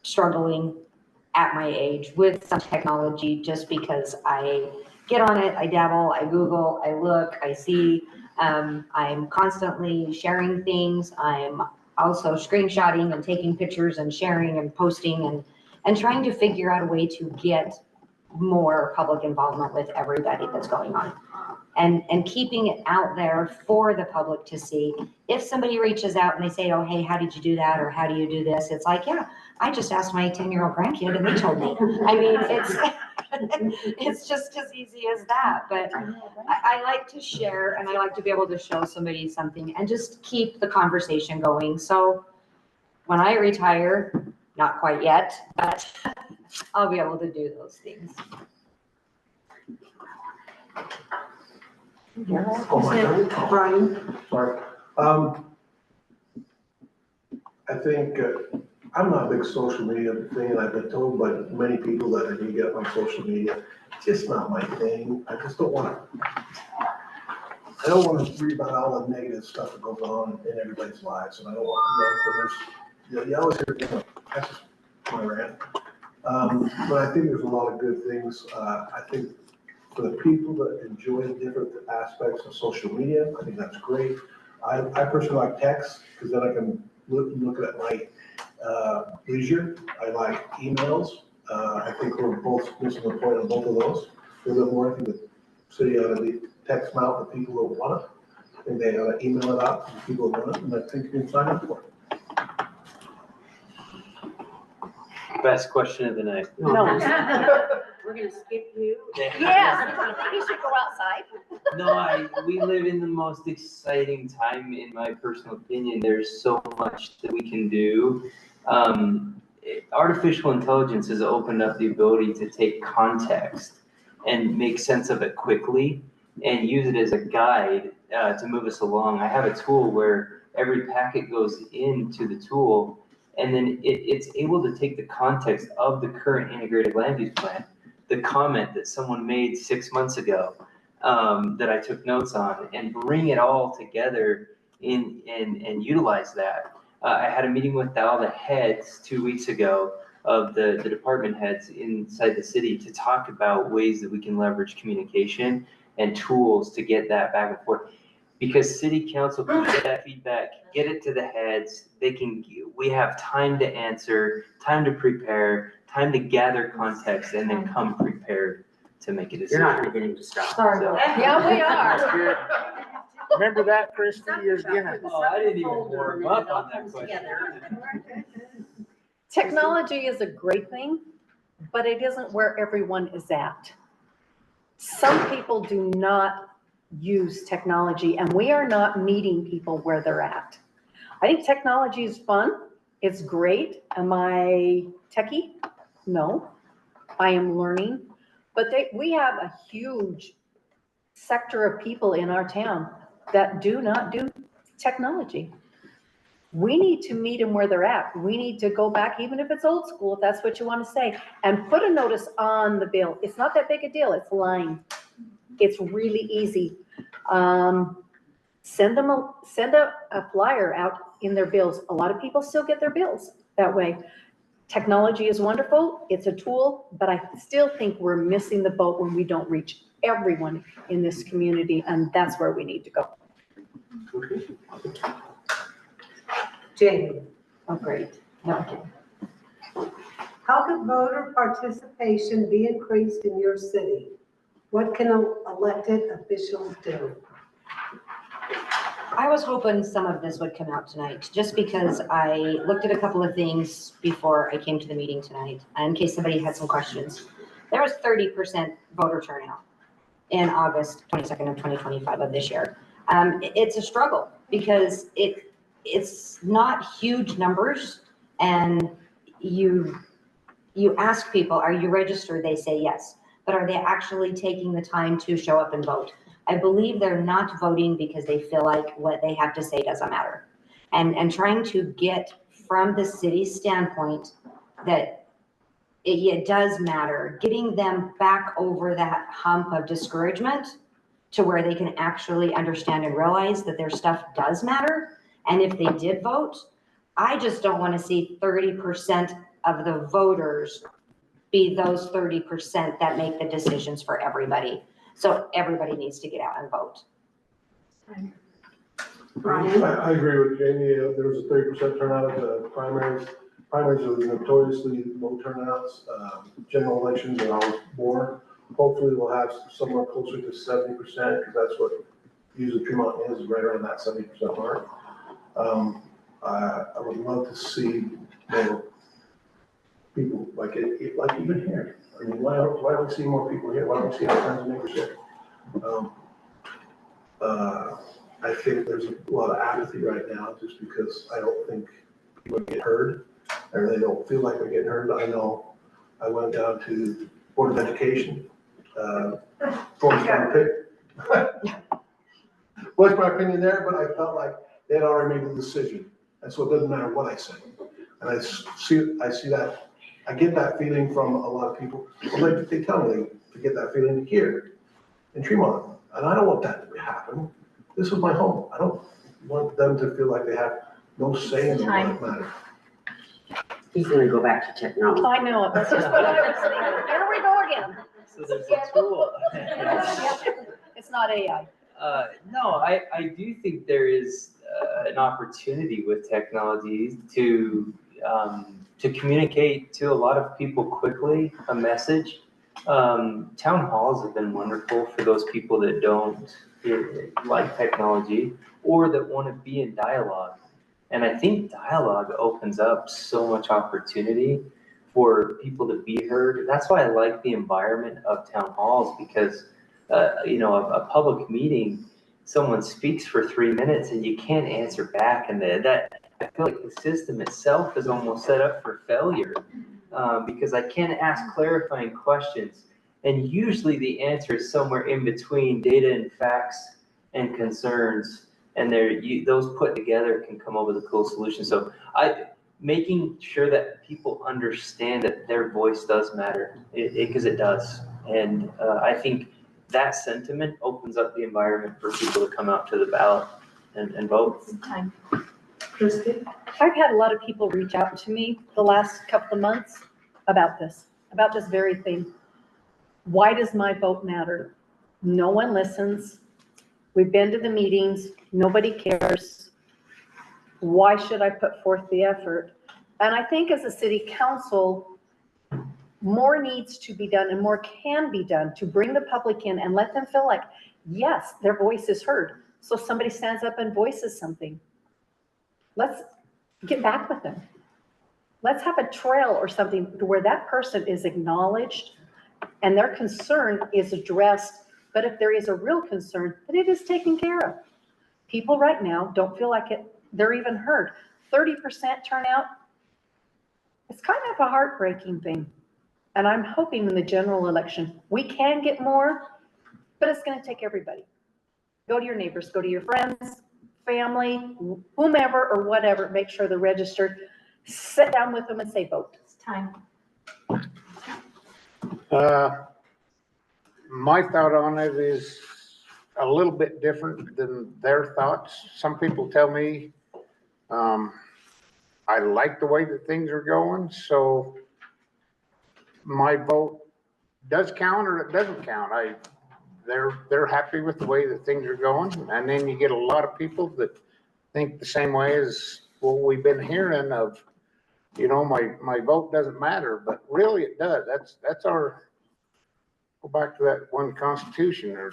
struggling at my age with some technology just because I get on it, I dabble, I Google, I look, I see. I'm constantly sharing things. I'm also screenshotting and taking pictures and sharing and posting and trying to figure out a way to get more public involvement with everybody that's going on. And keeping it out there for the public to see. If somebody reaches out and they say, oh, hey, how did you do that? Or how do you do this? It's like, yeah, I just asked my 10-year-old grandkid and they told me. I mean, it's just as easy as that. But I like to share, and I like to be able to show somebody something and just keep the conversation going. So when I retire, not quite yet, but I'll be able to do those things. Oh, my God. Brian? Sorry. I think, I'm not a big social media thing, and I've been told by many people that I do get on social media. It's just not my thing. I just don't want to read about all the negative stuff that goes on in everybody's lives, and I don't want to, you always hear, that's just my rant. But I think there's a lot of good things. I think for the people that enjoy different aspects of social media, I think that's great. I personally like text, because then I can look at my leisure. I like emails. I think we're both missing the point on both of those. A little bit more, I think the city ought to be text them out to people who want it. I think they ought to email it out to people who want it, and I think you can sign up for it. Best question of the night. No. We're gonna skip you. Yes, you should go outside. No, we live in the most exciting time, in my personal opinion. There's so much that we can do. Artificial intelligence has opened up the ability to take context and make sense of it quickly and use it as a guide to move us along. I have a tool where every packet goes into the tool, and then it's able to take the context of the current integrated land use plan, the comment that someone made 6 months ago that I took notes on, and bring it all together and utilize that. I had a meeting with all the heads 2 weeks ago of the department heads inside the city to talk about ways that we can leverage communication and tools to get that back and forth. Because city council can get that feedback, get it to the heads, we have time to answer, time to prepare, time to gather context, and then come prepared to make a You're decision. not beginning to stop. Sorry. So- Yeah, we That's are. good. Remember that, Christie, you're gonna. Oh, I didn't even warm up on that question. Technology is a great thing, but it isn't where everyone is at. Some people do not use technology, and we are not meeting people where they're at. I think technology is fun. It's great. Am I techie? No, I am learning. But we have a huge sector of people in our town that do not do technology. We need to meet them where they're at. We need to go back, even if it's old school, if that's what you want to say, and put a notice on the bill. It's not that big a deal. It's line. It's really easy. Send a flyer out in their bills. A lot of people still get their bills that way. Technology is wonderful. It's a tool, but I still think we're missing the boat when we don't reach everyone in this community, and that's where we need to go. Jamie, Oh, great. No, okay. how could voter participation be increased in your city? What can elected officials do? I was hoping some of this would come out tonight, just because I looked at a couple of things before I came to the meeting tonight, in case somebody had some questions. There was 30% voter turnout in August 22nd of 2025 of this year. It's a struggle because it's not huge numbers, and you ask people, are you registered? They say yes, but are they actually taking the time to show up and vote? I believe they're not voting because they feel like what they have to say doesn't matter. And trying to get from the city's standpoint that it does matter, getting them back over that hump of discouragement to where they can actually understand and realize that their stuff does matter. And if they did vote, I just don't want to see 30% of the voters be those 30% that make the decisions for everybody. So everybody needs to get out and vote. Brian? I agree with Jamie. There was a 30% turnout at the primaries. Primaries are notoriously low turnouts. General elections are always more. Hopefully we'll have somewhere closer to 70% because that's what usually Tremonton is, right around that 70% mark. I would love to see more people like even here. I mean, why don't we see more people here? Why don't we see our friends and neighbors here? I think there's a lot of apathy right now just because I don't think people get heard or they don't feel like they're getting heard. I know I went down to Board of Education, voiced my opinion there, but I felt like they'd already made the decision. And so it doesn't matter what I say. And I see that, I get that feeling from a lot of people. Well, they tell me to get that feeling here in Tremont. And I don't want that to happen. This is my home. I don't want them to feel like they have no say in what matters. He's gonna go back to technology. I know it. That's just what I was thinking. Here we go again. So there's a tool. It's not AI. No, I do think there is an opportunity with technology to communicate to a lot of people quickly a message. Town halls have been wonderful for those people that don't like technology or that want to be in dialogue. And I think dialogue opens up so much opportunity for people to be heard. That's why I like the environment of town halls, because, a public meeting, someone speaks for 3 minutes and you can't answer back, and that, I feel like the system itself is almost set up for failure, because I can't ask clarifying questions. And usually the answer is somewhere in between data and facts and concerns, and those put together can come up with a cool solution. So making sure that people understand that their voice does matter, because it does. And I think that sentiment opens up the environment for people to come out to the ballot and vote. Christie? I've had a lot of people reach out to me the last couple of months about this very thing. Why does my vote matter? No one listens. We've been to the meetings. Nobody cares. Why should I put forth the effort? And I think as a city council, more needs to be done and more can be done to bring the public in and let them feel like, yes, their voice is heard. So somebody stands up and voices something. Let's get back with them. Let's have a trail or something where that person is acknowledged and their concern is addressed. But if there is a real concern, that it is taken care of. People right now don't feel like they're even heard. 30% turnout, it's kind of a heartbreaking thing. And I'm hoping in the general election, we can get more, but it's going to take everybody. Go to your neighbors, go to your friends, family, whomever or whatever, make sure they're registered. Sit down with them and say, vote. It's time. My thought on it is a little bit different than their thoughts. Some people tell me, I like the way that things are going, so my vote does count or it doesn't count. They're happy with the way that things are going. And then you get a lot of people that think the same way as what we've been hearing of, my vote doesn't matter, but really it does. That's our, go back to that one Constitution or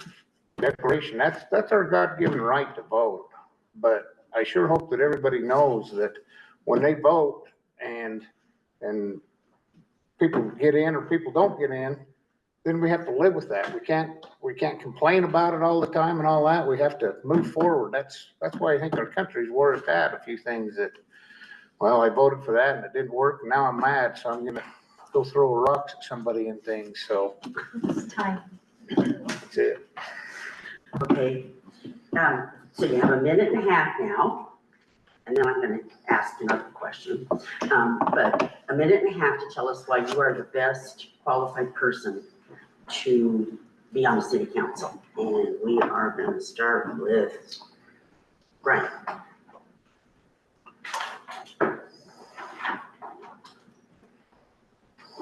Declaration. That's our God-given right to vote. But I sure hope that everybody knows that when they vote and people get in or people don't get in, then we have to live with that. We can't complain about it all the time and all that. We have to move forward. That's why I think our country's where it's at. A few things that, well, I voted for that and it didn't work, and now I'm mad, so I'm gonna go throw rocks at somebody and things. So It's time. that's it. Okay, so you have a minute and a half now, and then I'm gonna ask another question. But a minute and a half to tell us why you are the best qualified person to be on the city council. And we are gonna start with Brian.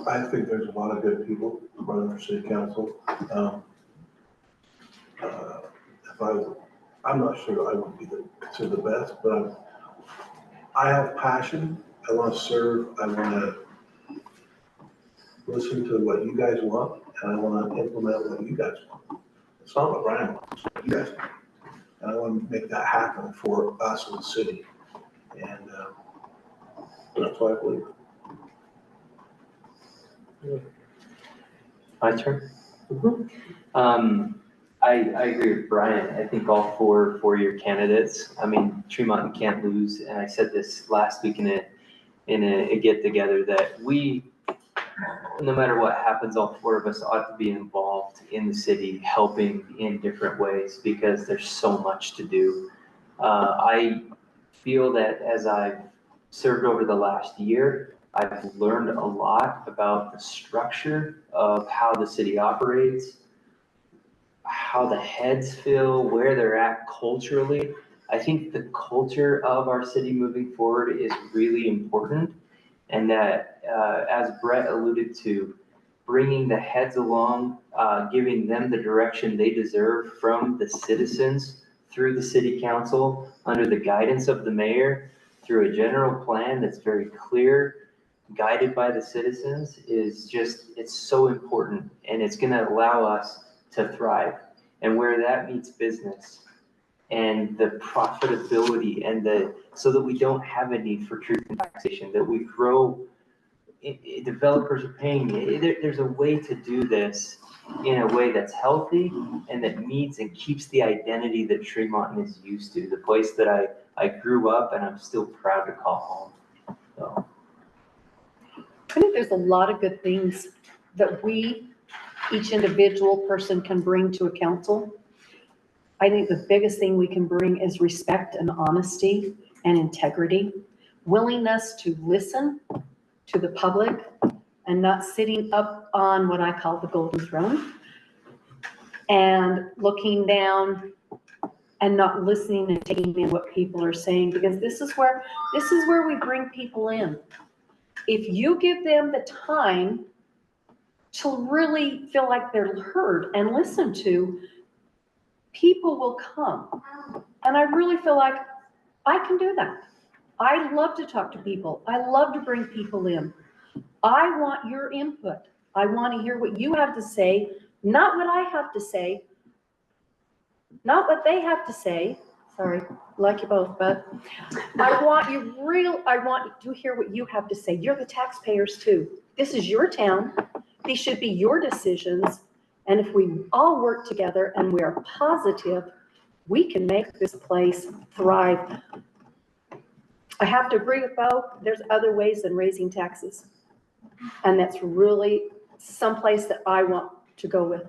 I think there's a lot of good people running for city council. I'm not sure I would be considered the best, but I have passion. I want to serve. I want to listen to what you guys want, and I want to implement what you guys want. It's not what Ryan wants, it's what you guys want. And I want to make that happen for us in the city. And that's what I believe. My turn? I agree with Brian. I think all four your candidates. I mean, Tremonton can't lose, and I said this last week in a get together that we, no matter what happens, all four of us ought to be involved in the city, helping in different ways, because there's so much to do. I feel that as I've served over the last year, I've learned a lot about the structure of how the city operates, how the heads feel, where they're at culturally. I think the culture of our city moving forward is really important, and that, as Brett alluded to, bringing the heads along, giving them the direction they deserve from the citizens through the city council, under the guidance of the mayor, through a general plan that's very clear, guided by the citizens, is just, it's so important, and it's gonna allow us to thrive. And where that meets business and the profitability and so that we don't have a need for truth and taxation, that we grow developers are paying me. There's a way to do this in a way that's healthy and that meets and keeps the identity that Tremonton is used to, the place that I grew up and I'm still proud to call home. So. I think there's a lot of good things that each individual person can bring to a council. I think the biggest thing we can bring is respect and honesty and integrity, willingness to listen to the public and not sitting up on what I call the golden throne and looking down and not listening and taking in what people are saying, because this is where we bring people in. If you give them the time to really feel like they're heard and listened to, people will come. And I really feel like I can do that. I love to talk to people. I love to bring people in. I want your input. I want to hear what you have to say, not what I have to say, not what they have to say. Sorry, like you both, but I want to hear what you have to say. You're the taxpayers too. This is your town. These should be your decisions. And if we all work together and we are positive, we can make this place thrive. I have to agree with Bo. There's other ways than raising taxes. And that's really someplace that I want to go with.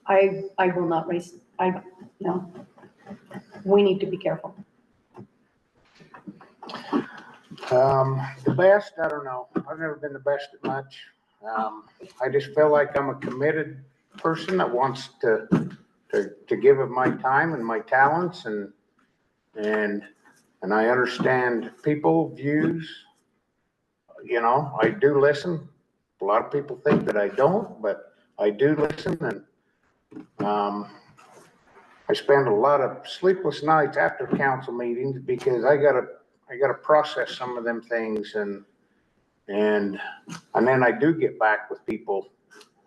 I will not raise, no. We need to be careful. The best, I don't know. I've never been the best at much. I just feel like I'm a committed person that wants to give of my time and my talents, and I understand people views. You know, I do listen. A lot of people think that I don't, but I do listen, and I spend a lot of sleepless nights after council meetings because I gotta process some of them things, and then I do get back with people.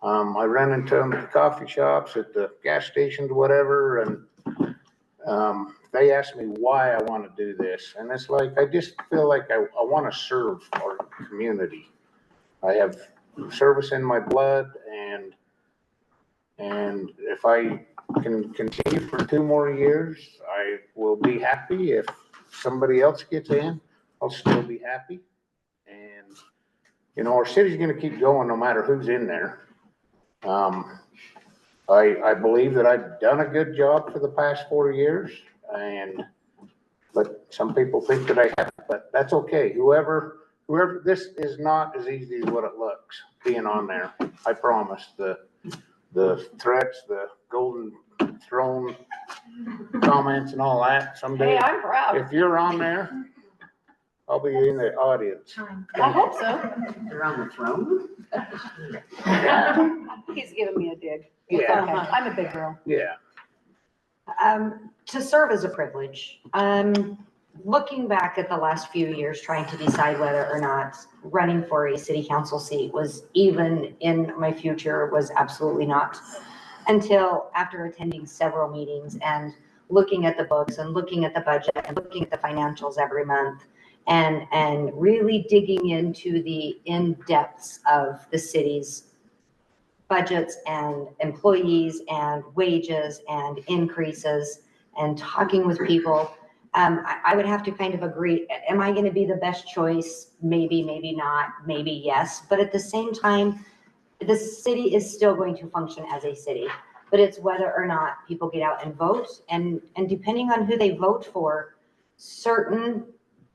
I run into them at the coffee shops, at the gas stations, whatever, and they ask me why I want to do this, and it's like I just feel like I want to serve our community. I have service in my blood, and if I can continue for 2 more years, I will be happy. If somebody else gets in, I'll still be happy. And, you know, our city's going to keep going no matter who's in there. I believe that I've done a good job for the past 4 years, but some people think that I haven't, but that's okay. Whoever, this is not as easy as what it looks being on there. I promise. The threats, the golden throne comments and all that. Someday, Hey, I'm proud. if you're on there, I'll be in the audience. I hope so. They're on the throne? He's giving me a dig. Yeah. Okay, I'm a big girl. Yeah. To serve is a privilege. Looking back at the last few years, trying to decide whether or not running for a city council seat was even in my future was absolutely not, until after attending several meetings and looking at the books and looking at the budget and looking at the financials every month and really digging into the in-depths of the city's budgets and employees and wages and increases and talking with people. I would have to kind of agree, am I going to be the best choice? Maybe, maybe not, maybe yes. But at the same time, the city is still going to function as a city, but it's whether or not people get out and vote. And depending on who they vote for, certain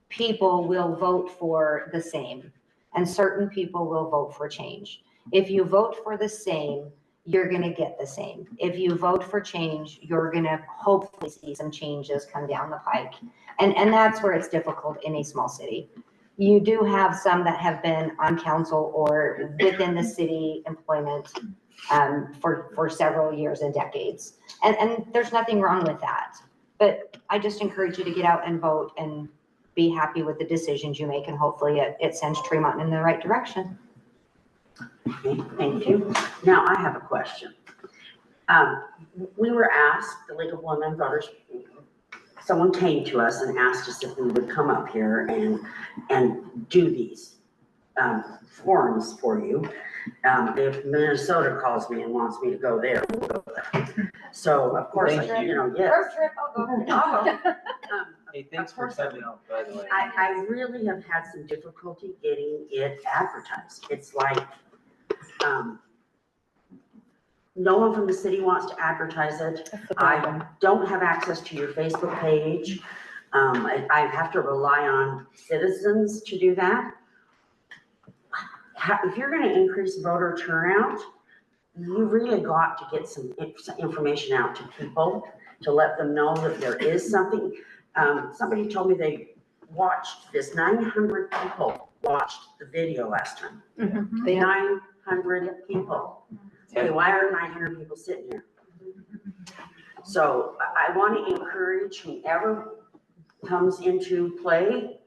people will vote for the same and certain people will vote for change. If you vote for the same, you're going to get the same. If you vote for change, you're going to hopefully see some changes come down the pike. And that's where it's difficult in a small city. You do have some that have been on council or within the city employment for several years and decades. And there's nothing wrong with that. But I just encourage you to get out and vote and be happy with the decisions you make. And hopefully it sends Tremonton in the right direction. Okay, thank you. Now I have a question. We were asked, the League of Women Voters, someone came to us and asked us if we would come up here and do these. forums for you. If Minnesota calls me and wants me to go there, we'll go there. So of course, Thank you. you know, yes. Road trip, I'll go. I'll go. Hey, thanks for coming out, by the way. I really have had some difficulty getting it advertised. It's like, no one from the city wants to advertise it. That's the problem. I don't have access to your Facebook page. I have to rely on citizens to do that. If you're gonna increase voter turnout, you really got to get some information out to people to let them know that there is something. Somebody told me they watched this, 900 people watched the video last time. They have- 900 people. Okay, why are 900 people sitting here? So I want to encourage whoever comes into play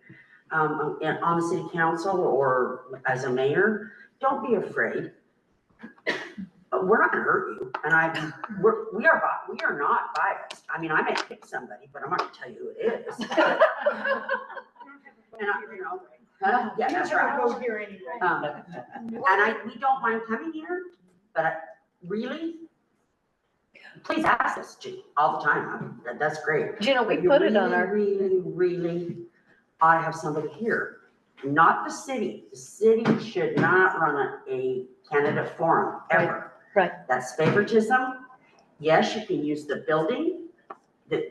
on the city council or as a mayor, don't be afraid. We're not gonna hurt you, and we are not biased. I mean, I may pick somebody, but I'm not gonna tell you who it is. And you know, yeah, that's right. Go here anyway. We don't mind coming here, but really, please ask us to all the time. That's great. You know, we But you put it on our, really ought to have somebody here, not the city. The city should not run a candidate forum ever. right. That's favoritism. Yes, you can use the building that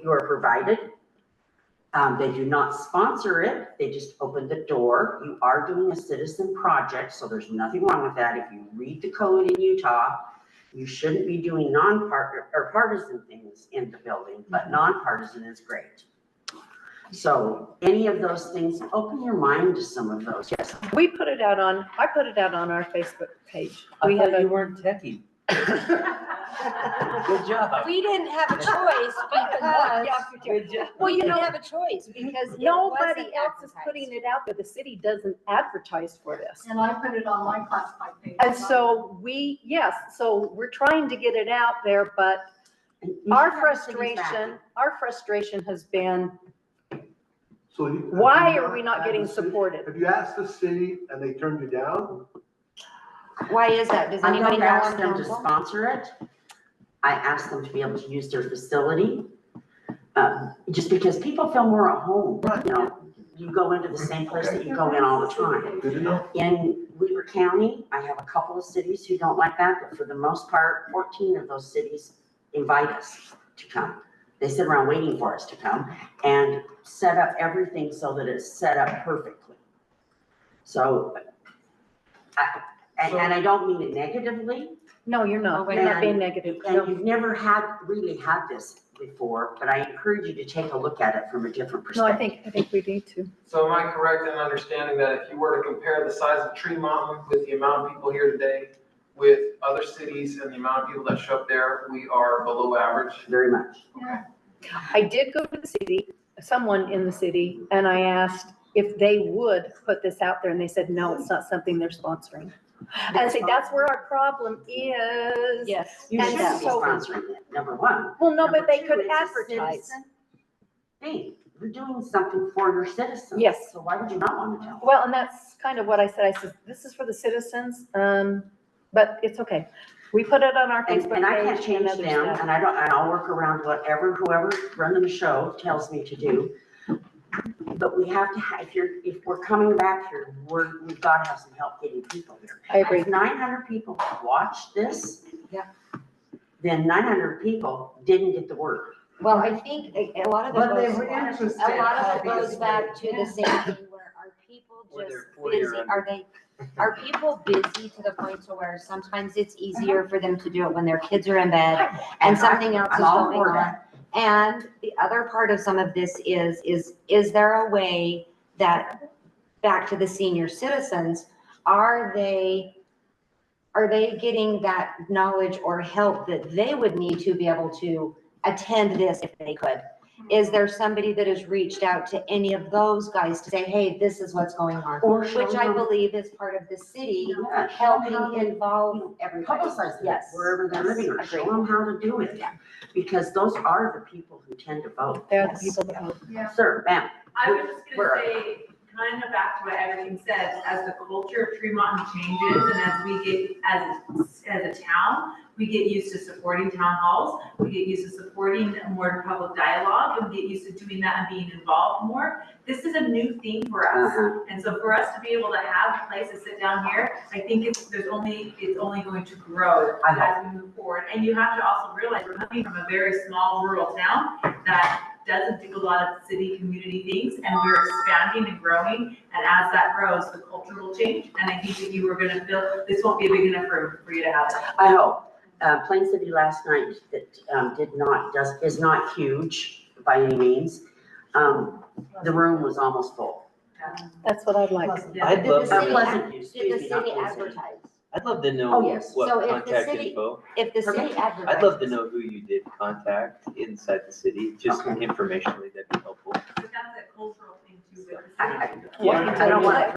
you are provided. They do not sponsor it. They just open the door. You are doing a citizen project, so there's nothing wrong with that. If you read the code in Utah, you shouldn't be doing partisan things in the building, but nonpartisan is great. So any of those things, open your mind to some of those. Yes. I put it out on our Facebook page. I We have thought you a, weren't techie. Good job. We didn't have a choice because, Good job. well, we you didn't know, have a choice because it nobody wasn't else is advertised. putting it out there. The city doesn't advertise for this. And I put it on my classified page. And so so we're trying to get it out there, but And you our should have the city's backing. frustration has been, So why are we not getting supported? Have you asked the city and they turned you down? Why is that? Does I anybody don't know ask on them to council? sponsor it. I ask them to be able to use their facility. Just because people feel more at home, you know, you go into the same place that you go in all the time. Good to know. In Weaver County, I have a couple of cities who don't like that, but for the most part, 14 of those cities invite us to come. They sit around waiting for us to come and set up everything so that it's set up perfectly. So, and I don't mean it negatively, No, you're not. You're not being negative. and No. you've never really had this before, but I encourage you to take a look at it from a different No, I perspective. think we need to. So am I correct in understanding that if you were to compare the size of Tremonton with the amount of people here today, with other cities and the amount of people that show up there, we are below average? Very much. I did go to the city, someone in the city, and I asked if they would put this out there, and they said, no, it's not something they're sponsoring. And I say, that's where our problem is. Yes. You And shouldn't be so- sponsoring it, number one. Well, no, Number but they two, could it's a advertise. citizen thing. You're doing something for your citizens. Yes. So why would you not want to tell them? Well, and that's kind of what I said. I said, this is for the citizens, but it's okay. We put it on our Facebook page. And I can't change other them, stuff. and I'll work around whoever running the show tells me to do. But we have to have, if we're coming back here, we've got to have some help getting people here. I agree. If 900 people watched this. Yeah. Then 900 people didn't get the word. Well, I think a lot of But they it goes, were interested. a lot of it goes obviously. back to the same thing where are people Or just they're 40 or busy? under. Are people busy to the point to where sometimes it's easier for them to do it when their kids are in bed and something else is I'm all going for on? that. And the other part of some of this is there a way that, back to the senior citizens, are they getting that knowledge or help that they would need to be able to attend this if they could? Is there somebody that has reached out to any of those guys to say, hey, this is what's going on? Or show Which I them- believe is part of the city Yeah, show helping them how to involve everybody. Publicize it Yes. wherever they're living, or show Agreed. them how to do it. Yeah. Because those are the people who tend to vote. They're the Yes. people that vote. Yeah. Sir, ma'am. I was just Where gonna are say, kind of back to what everything says, as the culture of Tremonton changes and as we get, as a town, we get used to supporting town halls, we get used to supporting more public dialogue, and we get used to doing that and being involved more. This is a new thing for us. And so for us to be able to have a place to sit down here, I think it's only going to grow as we move forward. And you have to also realize we're coming from a very small rural town that doesn't do a lot of city community things, and we're expanding and growing. And as that grows, the culture will change. And I think that you were gonna feel, this won't be a big enough room for you to have that. I hope. Plain City last night that is not huge by any means. The room was almost full. That's what I'd like. I'd love, Pleasant, Did excuse the me, not city Plain City. advertise? I'd love to Oh, know yes. So what if the contact city- info. If the city advertises. I'd love to know who you did contact inside the city, just Okay. informationally, that'd be helpful. But that's a cultural thing too with the I- city. I don't want